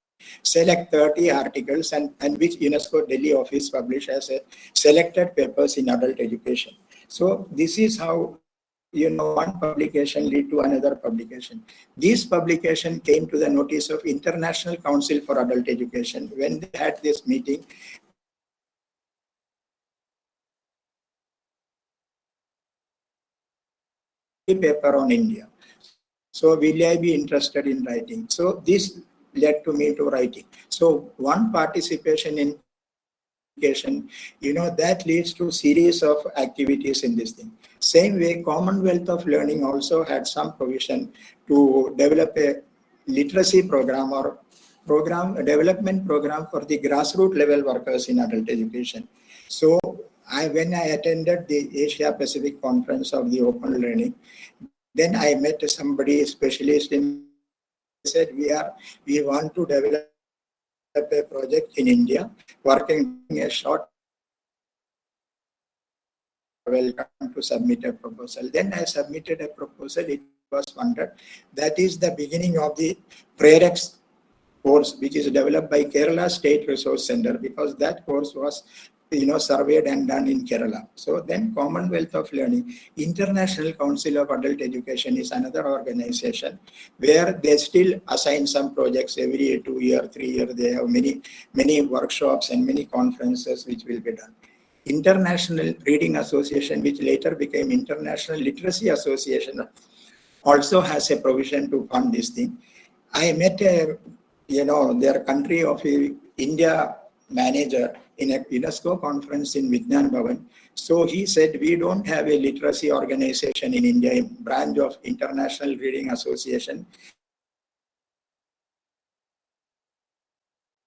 select 30 articles and which UNESCO Delhi office published as a selected papers in adult education. So this is how one publication lead to another publication. This publication came to the notice of International Council for Adult Education. When they had this meeting, paper on India. So will I be interested in writing? So this led to me to writing. So one participation in education, that leads to series of activities in this thing. Same way, Commonwealth of Learning also had some provision to develop a literacy program or development program for the grassroots level workers in adult education. So when I attended the Asia Pacific Conference of the Open Learning, then I met somebody, a specialist in, said, we want to develop a project in India, working a short, welcome to submit a proposal. Then I submitted a proposal, it was funded. That is the beginning of the Prerex course, which is developed by Kerala State Resource Center, because that course was surveyed and done in Kerala. So then Commonwealth of Learning, International Council of Adult Education is another organization where they still assign some projects every 2 years, 3 years. They have many workshops and many conferences which will be done. International Reading Association, which later became International Literacy Association, also has a provision to fund this thing. I met their country of India manager in a UNESCO conference in Vignan Bhavan. So he said, we don't have a literacy organization in India, a branch of International Reading Association.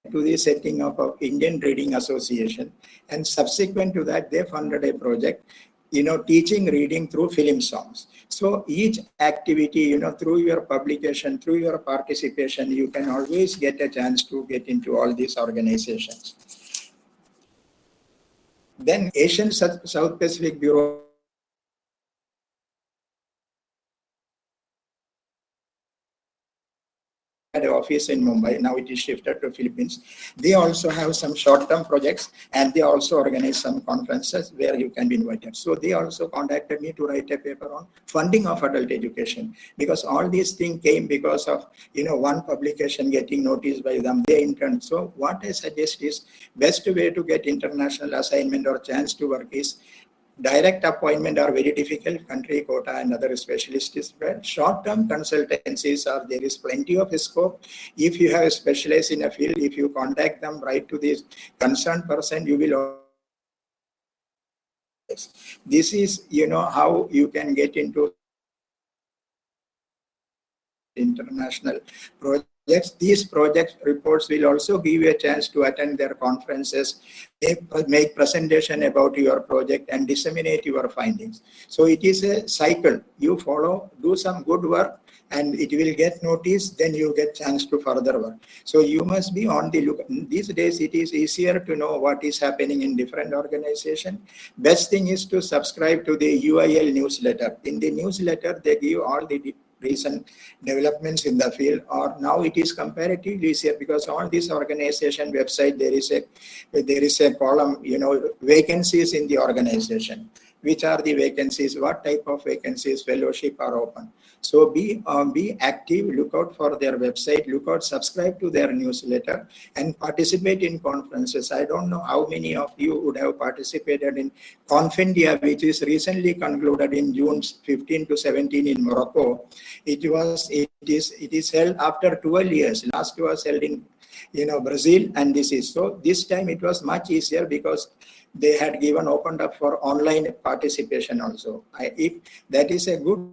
To the setting up of Indian Reading Association, and subsequent to that, they funded a project teaching reading through film songs. So each activity, through your publication, through your participation, you can always get a chance to get into all these organizations. Then Asian South Pacific Bureau had an office in Mumbai. Now it is shifted to Philippines. They also have some short-term projects, and they also organize some conferences where you can be invited. So they also contacted me to write a paper on funding of adult education, because all these things came because of one publication getting noticed by them. They intern. So what I suggest is best way to get international assignment or chance to work is direct appointment are very difficult, country quota and other specialists. But short-term consultancies are, there is plenty of scope. If you have a specialist in a field, if you contact them, write to this concerned person, you will. This is, how you can get into international projects. These project reports will also give you a chance to attend their conferences, make presentation about your project and disseminate your findings. So it is a cycle. You follow, do some good work, and it will get noticed, then you get chance to further work. So you must be on the look. These days it is easier to know what is happening in different organizations. Best thing is to subscribe to the UIL newsletter. In the newsletter, they give all the recent developments in the field, or now it is comparatively easier because on this organization website there is a column, vacancies in the organization. Which are the vacancies, what type of vacancies, fellowship are open. So be active, look out for their website, look out, subscribe to their newsletter and participate in conferences. I don't know how many of you would have participated in Confindia, which is recently concluded in June 15 to 17 in Morocco. It is held after 12 years. Last was held in Brazil, and this time it was much easier because they had opened up for online participation also. If that is a good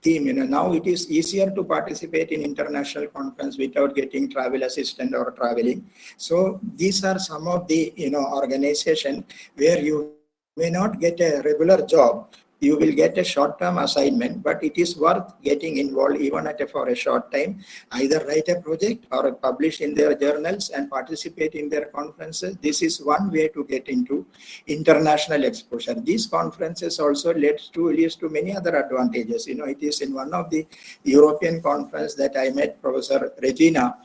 theme, now it is easier to participate in international conference without getting travel assistant or traveling. So these are some of the organization where you may not get a regular job. You will get a short-term assignment, but it is worth getting involved even for a short time. Either write a project or publish in their journals and participate in their conferences. This is one way to get into international exposure. These conferences also leads to many other advantages. It is in one of the European conference that I met Professor Regina,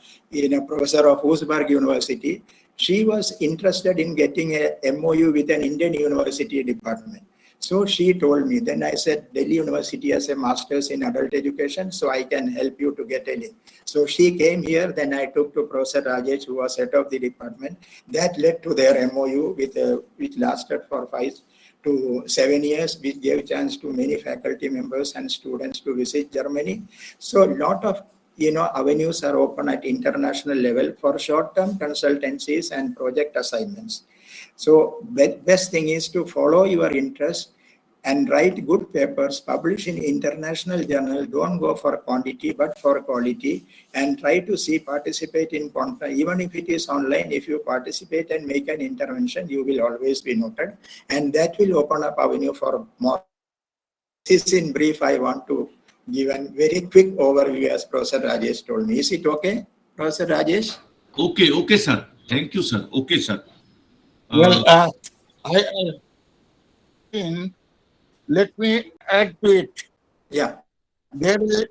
professor of Wurzburg University. She was interested in getting a MOU with an Indian university department. So she told me, then I said, Delhi University has a master's in adult education, so I can help you to get a link. So she came here, then I took to Professor Rajesh, who was head of the department. That led to their MOU, which lasted for 5 to 7 years, which gave chance to many faculty members and students to visit Germany. So a lot of avenues are open at international level for short-term consultancies and project assignments. So best thing is to follow your interest and write good papers, publish in international journal. Don't go for quantity, but for quality, and try to participate in conference. Even if it is online, if you participate and make an intervention, you will always be noted, and that will open up avenue for more. This is in brief. I want to give a very quick overview as Professor Rajesh told me. Is it okay, Professor Rajesh? Okay, sir. Thank you, sir. Okay, sir. Let me add to it. Yeah. There is,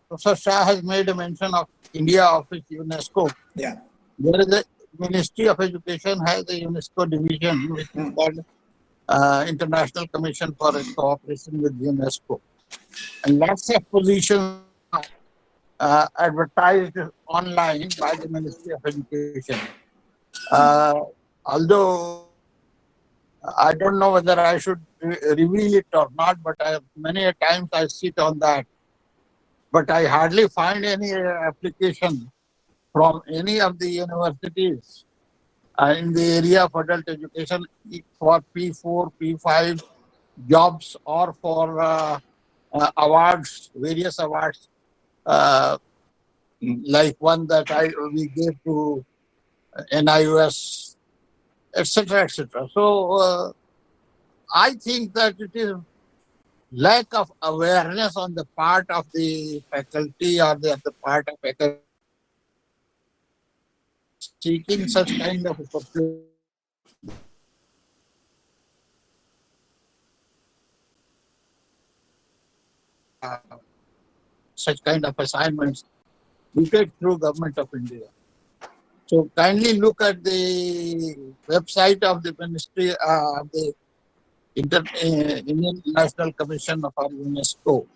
Professor Shah has made a mention of India office UNESCO. Yeah. There is a Ministry of Education has a UNESCO division, which is called International Commission for Cooperation with UNESCO. And lots of positions advertised online by the Ministry of Education. Although I don't know whether I should reveal it or not, but many a times I sit on that. But I hardly find any application from any of the universities in the area of adult education for P4, P5 jobs or for awards, various awards, like one that we gave to NIUS, etc., etc. So I think that it is lack of awareness on the part of the faculty or the part of faculty seeking such kind of opportunity. Such kind of assignments we get through Government of India. So kindly look at the website of the Ministry of the Indian National Commission of UNESCO,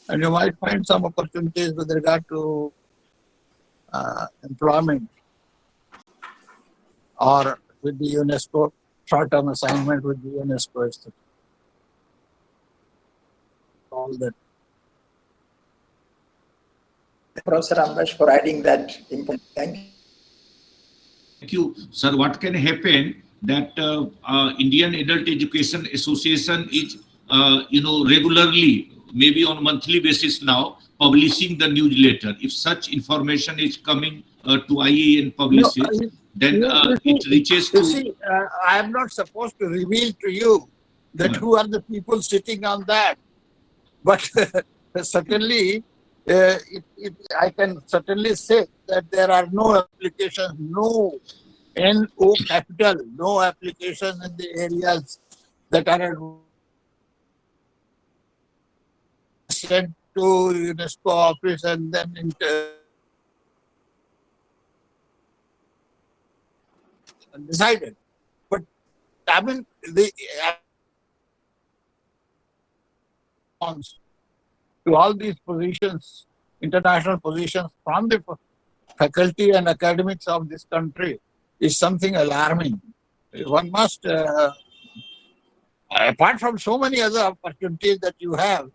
and you might find some opportunities with regard to employment or with the UNESCO, short-term assignment with the UNESCO, etc. All that. Professor Ambash, for adding that important. Thank you. Thank you, sir. What can happen that Indian Adult Education Association is, regularly, maybe on monthly basis now, publishing the newsletter. If such information is coming to IE and publishes, then it reaches to. You see, I am not supposed to reveal to you that who are the people sitting on that, but certainly, I can certainly say that there are no applications, no NO capital, no application in the areas that are sent to UNESCO office and then decided. But I mean, to all these positions, international positions from the faculty and academics of this country is something alarming. One must, apart from so many other opportunities that you have,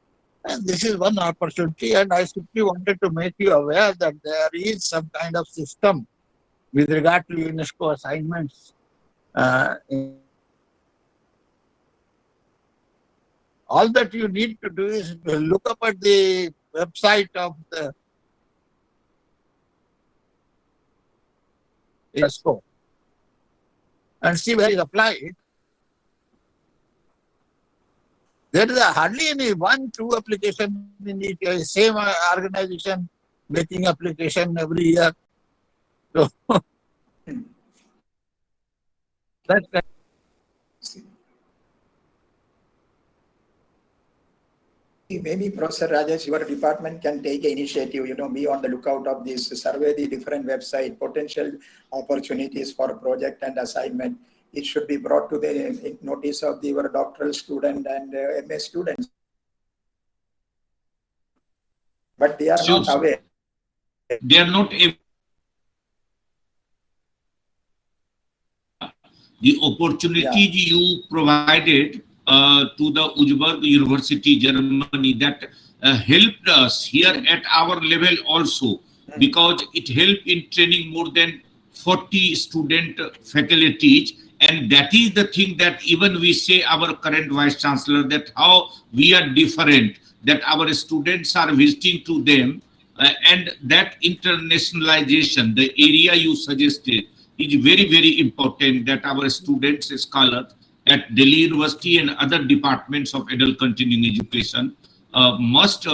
and this is one opportunity, and I simply wanted to make you aware that there is some kind of system with regard to UNESCO assignments. All that you need to do is look up at the website of the UNESCO and see where it is applied. There is hardly any 1-2 application in each same organization making application every year. So that's Maybe Professor Rajesh, your department can take an initiative, be on the lookout of this, survey the different website, potential opportunities for project and assignment. It should be brought to the notice of your doctoral student and MS students. But they are not aware. They are not the opportunities you provided to the Ujberg University, Germany, that helped us here at our level also, because it helped in training more than 40 student faculties. And that is the thing that even we say, our current Vice Chancellor, that how we are different, that our students are visiting to them, and that internationalization, the area you suggested, is very, very important, that our students, scholars at Delhi University and other departments of adult continuing education must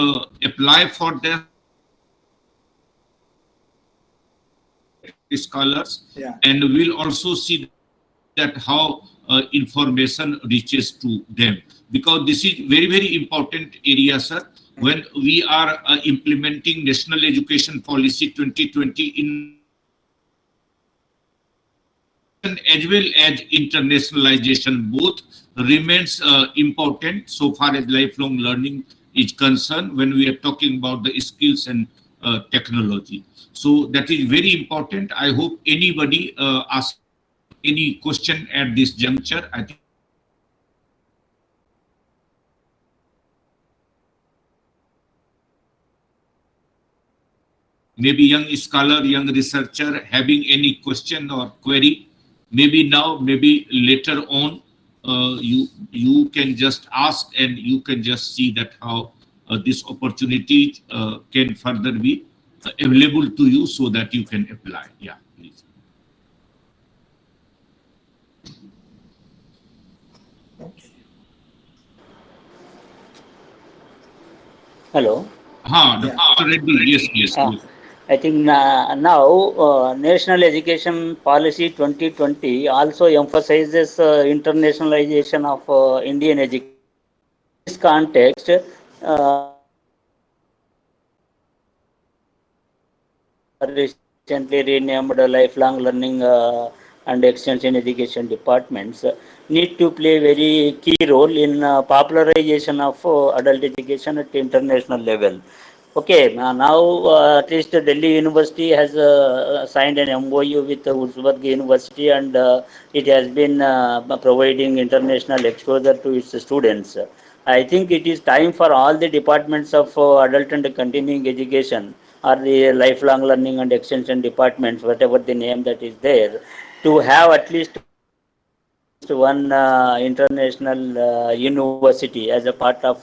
apply for their scholars, and will also see that how information reaches to them, because this is very, very important area, sir. When we are implementing National Education Policy 2020 in as well as internationalization, both remains important so far as lifelong learning is concerned, when we are talking about the skills and technology. So that is very important. I hope anybody asks any question at this juncture. I think maybe young scholar, young researcher having any question or query, maybe now, maybe later on, you can just ask, and you can just see that how this opportunity can further be available to you, so that you can apply. Yeah, please. Okay. Hello. Dr. Reddy, yes, yes, Uh, yes. I think now National Education Policy 2020 also emphasizes internationalization of Indian education. In this context, recently renamed lifelong learning and extension education departments need to play very key role in popularization of adult education at international level. Okay, now at least Delhi University has signed an MOU with Wurzburg University, and it has been providing international exposure to its students. I think it is time for all the departments of adult and continuing education, or the lifelong learning and extension departments, whatever the name that is there, to have at least one international university as a part of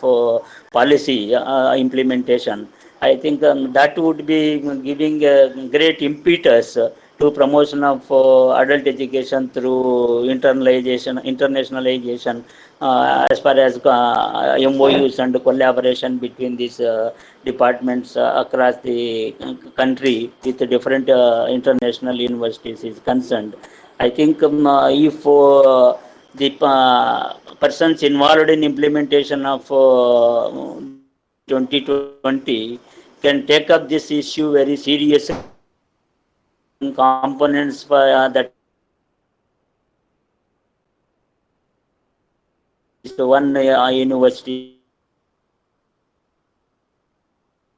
policy implementation. I think that would be giving a great impetus to promotion of adult education through internationalization, as far as MOUs and collaboration between these departments across the country with different international universities is concerned. I think if the persons involved in implementation of 2020 can take up this issue very seriously, components that one university,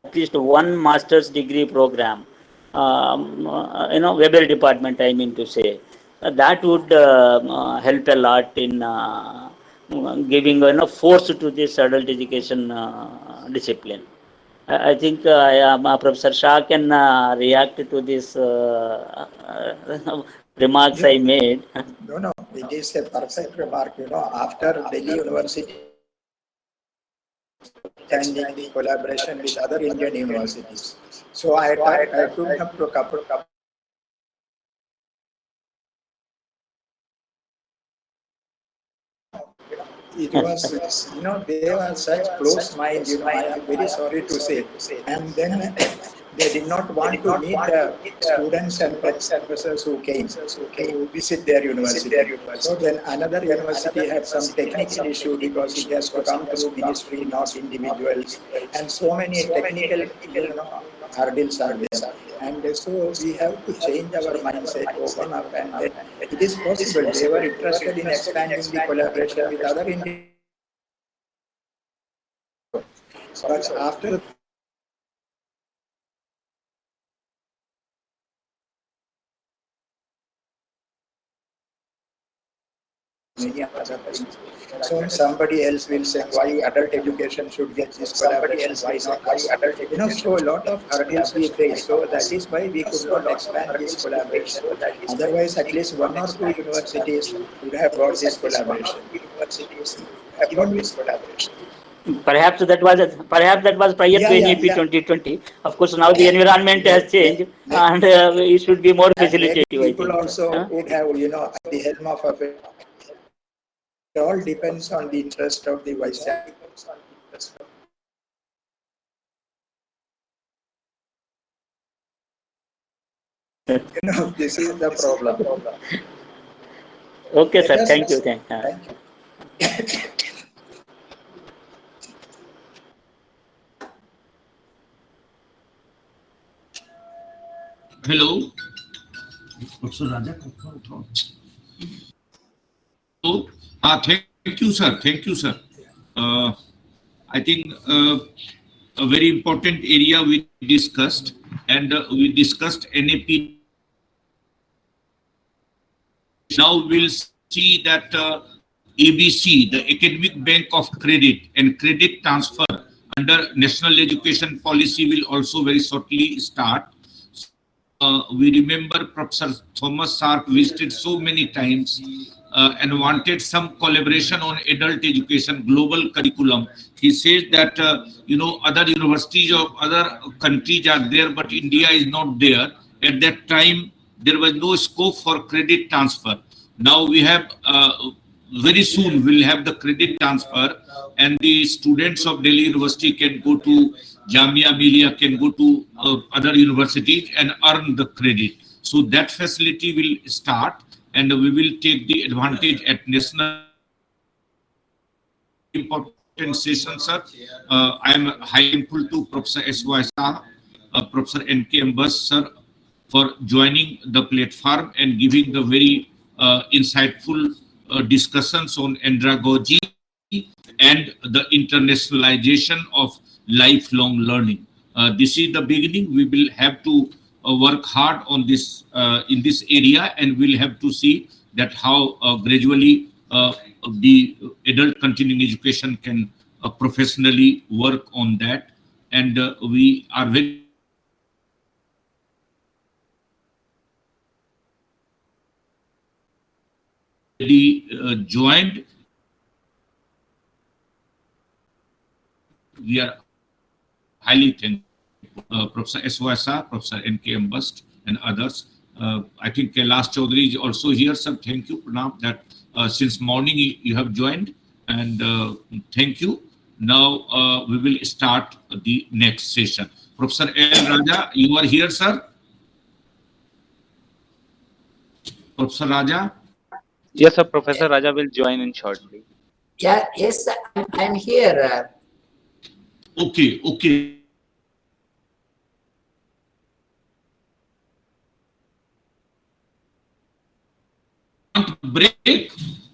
at least one master's degree program, Weber department, I mean to say, that would help a lot in giving force to this adult education discipline. I think Professor Shah can react to this remarks I made. No, it is a perfect remark. After Delhi University expanding the collaboration with other Indian universities. So I took them to a couple of it was, they were such close minds, I am very sorry to say. And then they did not want to meet the students and professors who came to visit their university. So then another university had some technical issue because it has to come through ministry, not individuals. And so many technical, hurdles are there. And so we have to change our mindset, open up, and then it is possible. They were interested in expanding the collaboration with other Indian. But after many other things. So somebody else will say why adult education should get this collaboration, why not us? So a lot of hurdles we face. So that is why we could not expand this collaboration. Otherwise, at least one or two universities would have got this collaboration. Even with Perhaps that was prior to NEP 2020. Of course, now the environment has changed, and it should be more facilitative. People also would have, at the helm of affairs. It all depends on the interest of the vice chancellor. This is the problem. Okay, sir. Thank you. Thank you. Hello. So, thank you, sir. Thank you, sir. I think a very important area we discussed, and we discussed NAP. Now we'll see that ABC, the Academic Bank of Credit and Credit Transfer under National Education Policy, will also very shortly start. We remember Professor Thomas Sark visited so many times and wanted some collaboration on adult education, global curriculum. He says that, other universities of other countries are there, but India is not there. At that time, there was no scope for credit transfer. Now we have very soon we'll have the credit transfer, and the students of Delhi University can go to Jamia Millia, can go to other universities and earn the credit. So that facility will start, and we will take the advantage at national. Important session, sir. I am highly thankful to Professor S.Y. Shah, Professor N.K. Ambas, sir, for joining the platform and giving the very insightful discussions on andragogy and the internationalization of lifelong learning. This is the beginning. We will have to work hard on this in this area, and we'll have to see that how gradually the adult continuing education can professionally work on that. And we are very joined. We are highly thankful. Professor S.Y.S.A., Professor N.K. Ambast, and others. I think Kailash Chaudhary is also here, sir. Thank you, Pranam, that since morning you have joined, and thank you. Now we will start the next session. Professor L. Raja, you are here, sir? Professor Raja? Yes, sir. Professor Raja will join in shortly. Yeah, yes, I'm here. Okay, okay. Break,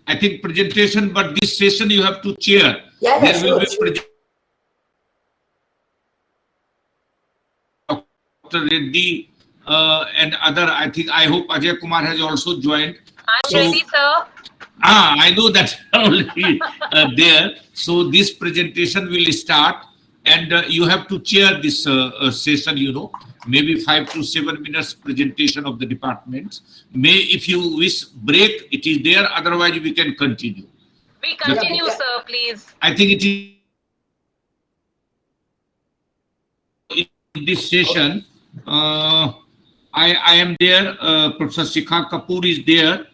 I think, presentation, but this session you have to chair. Yeah, there sure, will be sure. Dr. Reddy and other. I hope Ajay Kumar has also joined. I'm ready, sir. I know that already there. So this presentation will start, and you have to chair this session, maybe 5 to 7 minutes presentation of the departments. If you wish break, it is there. Otherwise, we can continue. We continue, sir, please. I think it is in this session. I am there. Professor Shikha Kapoor is there.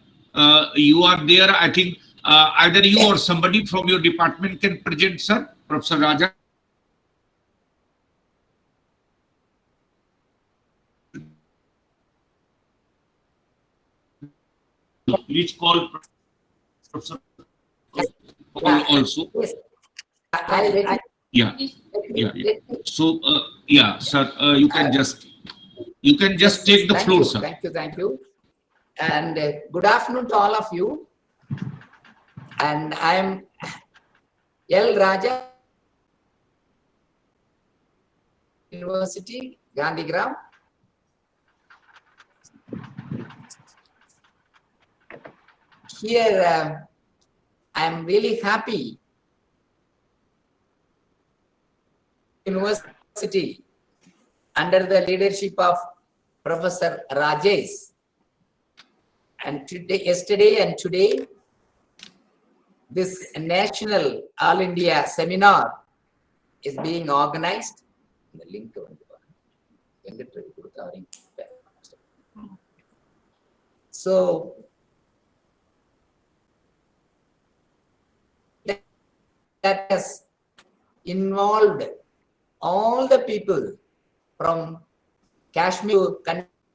You are there. I think either you or somebody from your department can present, sir. Professor Raja. Please call Professor also. Yes. Yeah. So yeah, sir, you can just take the floor, sir. Thank you. And good afternoon to all of you. And I am L. Raja, University, Gandhigram. Here, I am really happy. University, under the leadership of Professor Rajesh. And yesterday and today, this national All India seminar is being organized. The link. So that has involved all the people from Kashmir to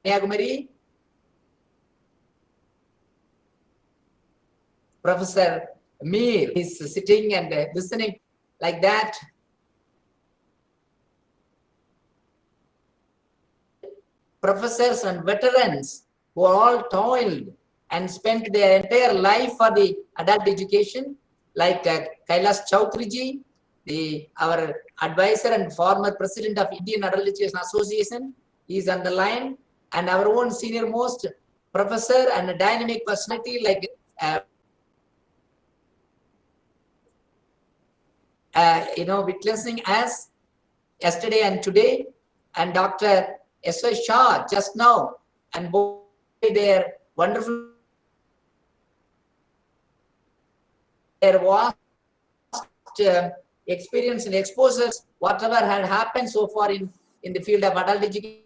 Kanyakumari. Professor Mir is sitting and listening like that. Professors and veterans who all toiled and spent their entire life for the adult education, like Kailash Chaudhary, our advisor and former president of Indian Adult Education Association, is on the line, and our own senior most professor and a dynamic personality like witnessing us yesterday and today, and Dr. S.Y. Shah just now, and both their wonderful, their vast experience and exposures, whatever had happened so far in the field of adult education.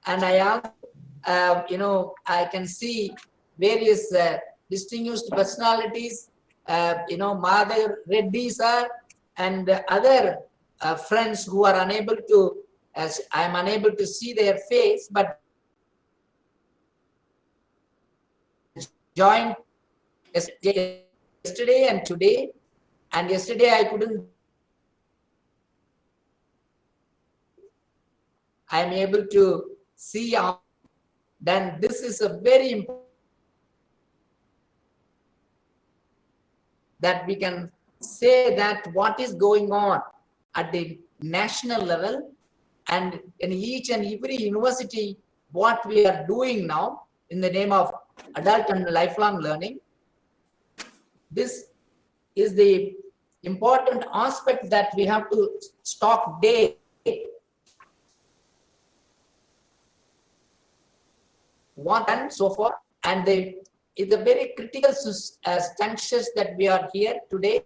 And I also I can see various distinguished personalities, Madhav Reddy sir and other friends who are unable to, as I am unable to see their face, but joined yesterday and today, and yesterday I couldn't. I am able to see. Then this is a very important that we can say that what is going on at the national level and in each and every university, what we are doing now in the name of adult and lifelong learning. This is the important aspect that we have to stock day. What and so forth, and it's a very critical junctures that we are here today.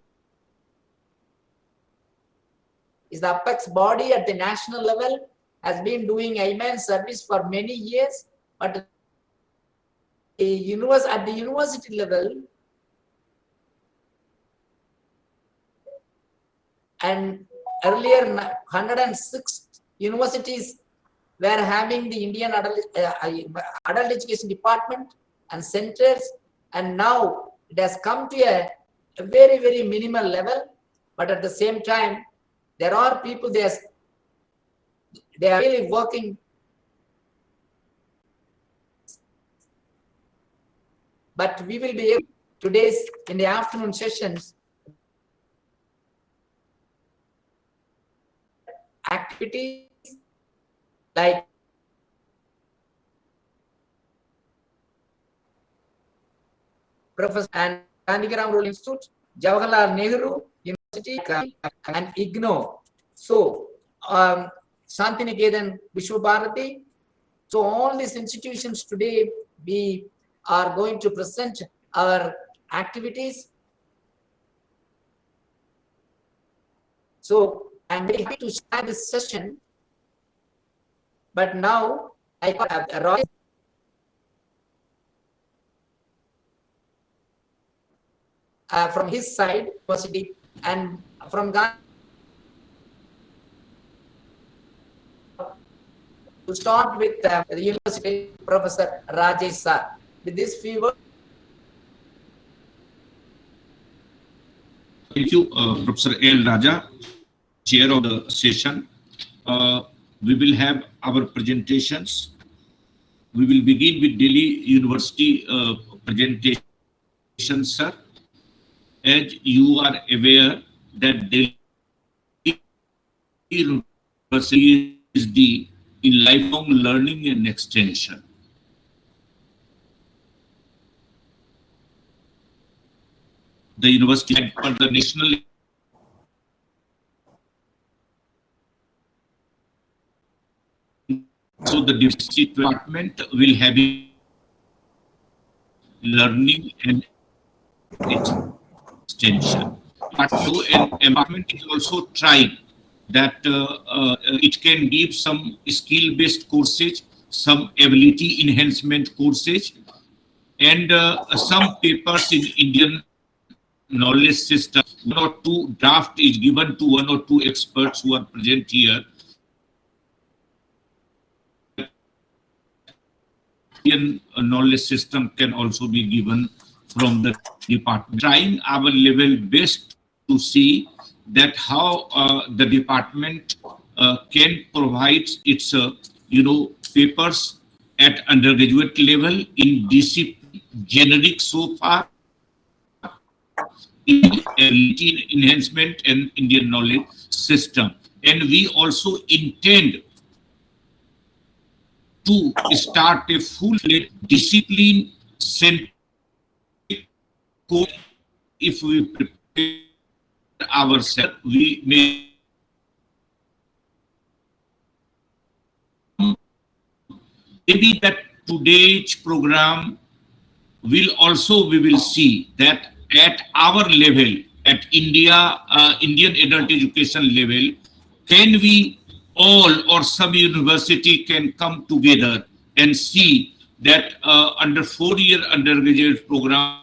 Is the apex body at the national level has been doing immense service for many years, but at the university level and earlier 106 universities were having the Indian adult education department and centers, and now it has come to a very, very minimal level. But at the same time, there are people they are really working. But we will be able today's in the afternoon sessions activities like Professor and Gandhigram Rural Institute, Jawaharlal Nehru University, and IGNO. So, Shantiniketan Vishwa Bharati. So, all these institutions today, we are going to present our activities. So, I'm very happy to start this session. But now I have Roy from his side, university, and from Ghana to start with the university Professor Rajesh sir. With this few words. Thank you, Professor L. Raja, chair of the session. We will have our presentations. We will begin with Delhi University presentation, sir. As you are aware that Delhi University is in lifelong learning and extension. The university had for the national so the district department will have learning and extension. But so an department is also trying that it can give some skill-based courses, some ability enhancement courses, and some papers in Indian knowledge system. 1 or 2 draft is given to 1 or 2 experts who are present here. Indian knowledge system can also be given from the department. Trying our level best to see that how the department can provide its papers at undergraduate level in discipline, generic so far, in enhancement and Indian knowledge system. And we also intend to start a full-fledged discipline centric course. If we prepare ourselves, we may maybe that today's program will also, we will see that at our level, at Indian adult education level, can we all or some university can come together and see that under 4-year undergraduate program,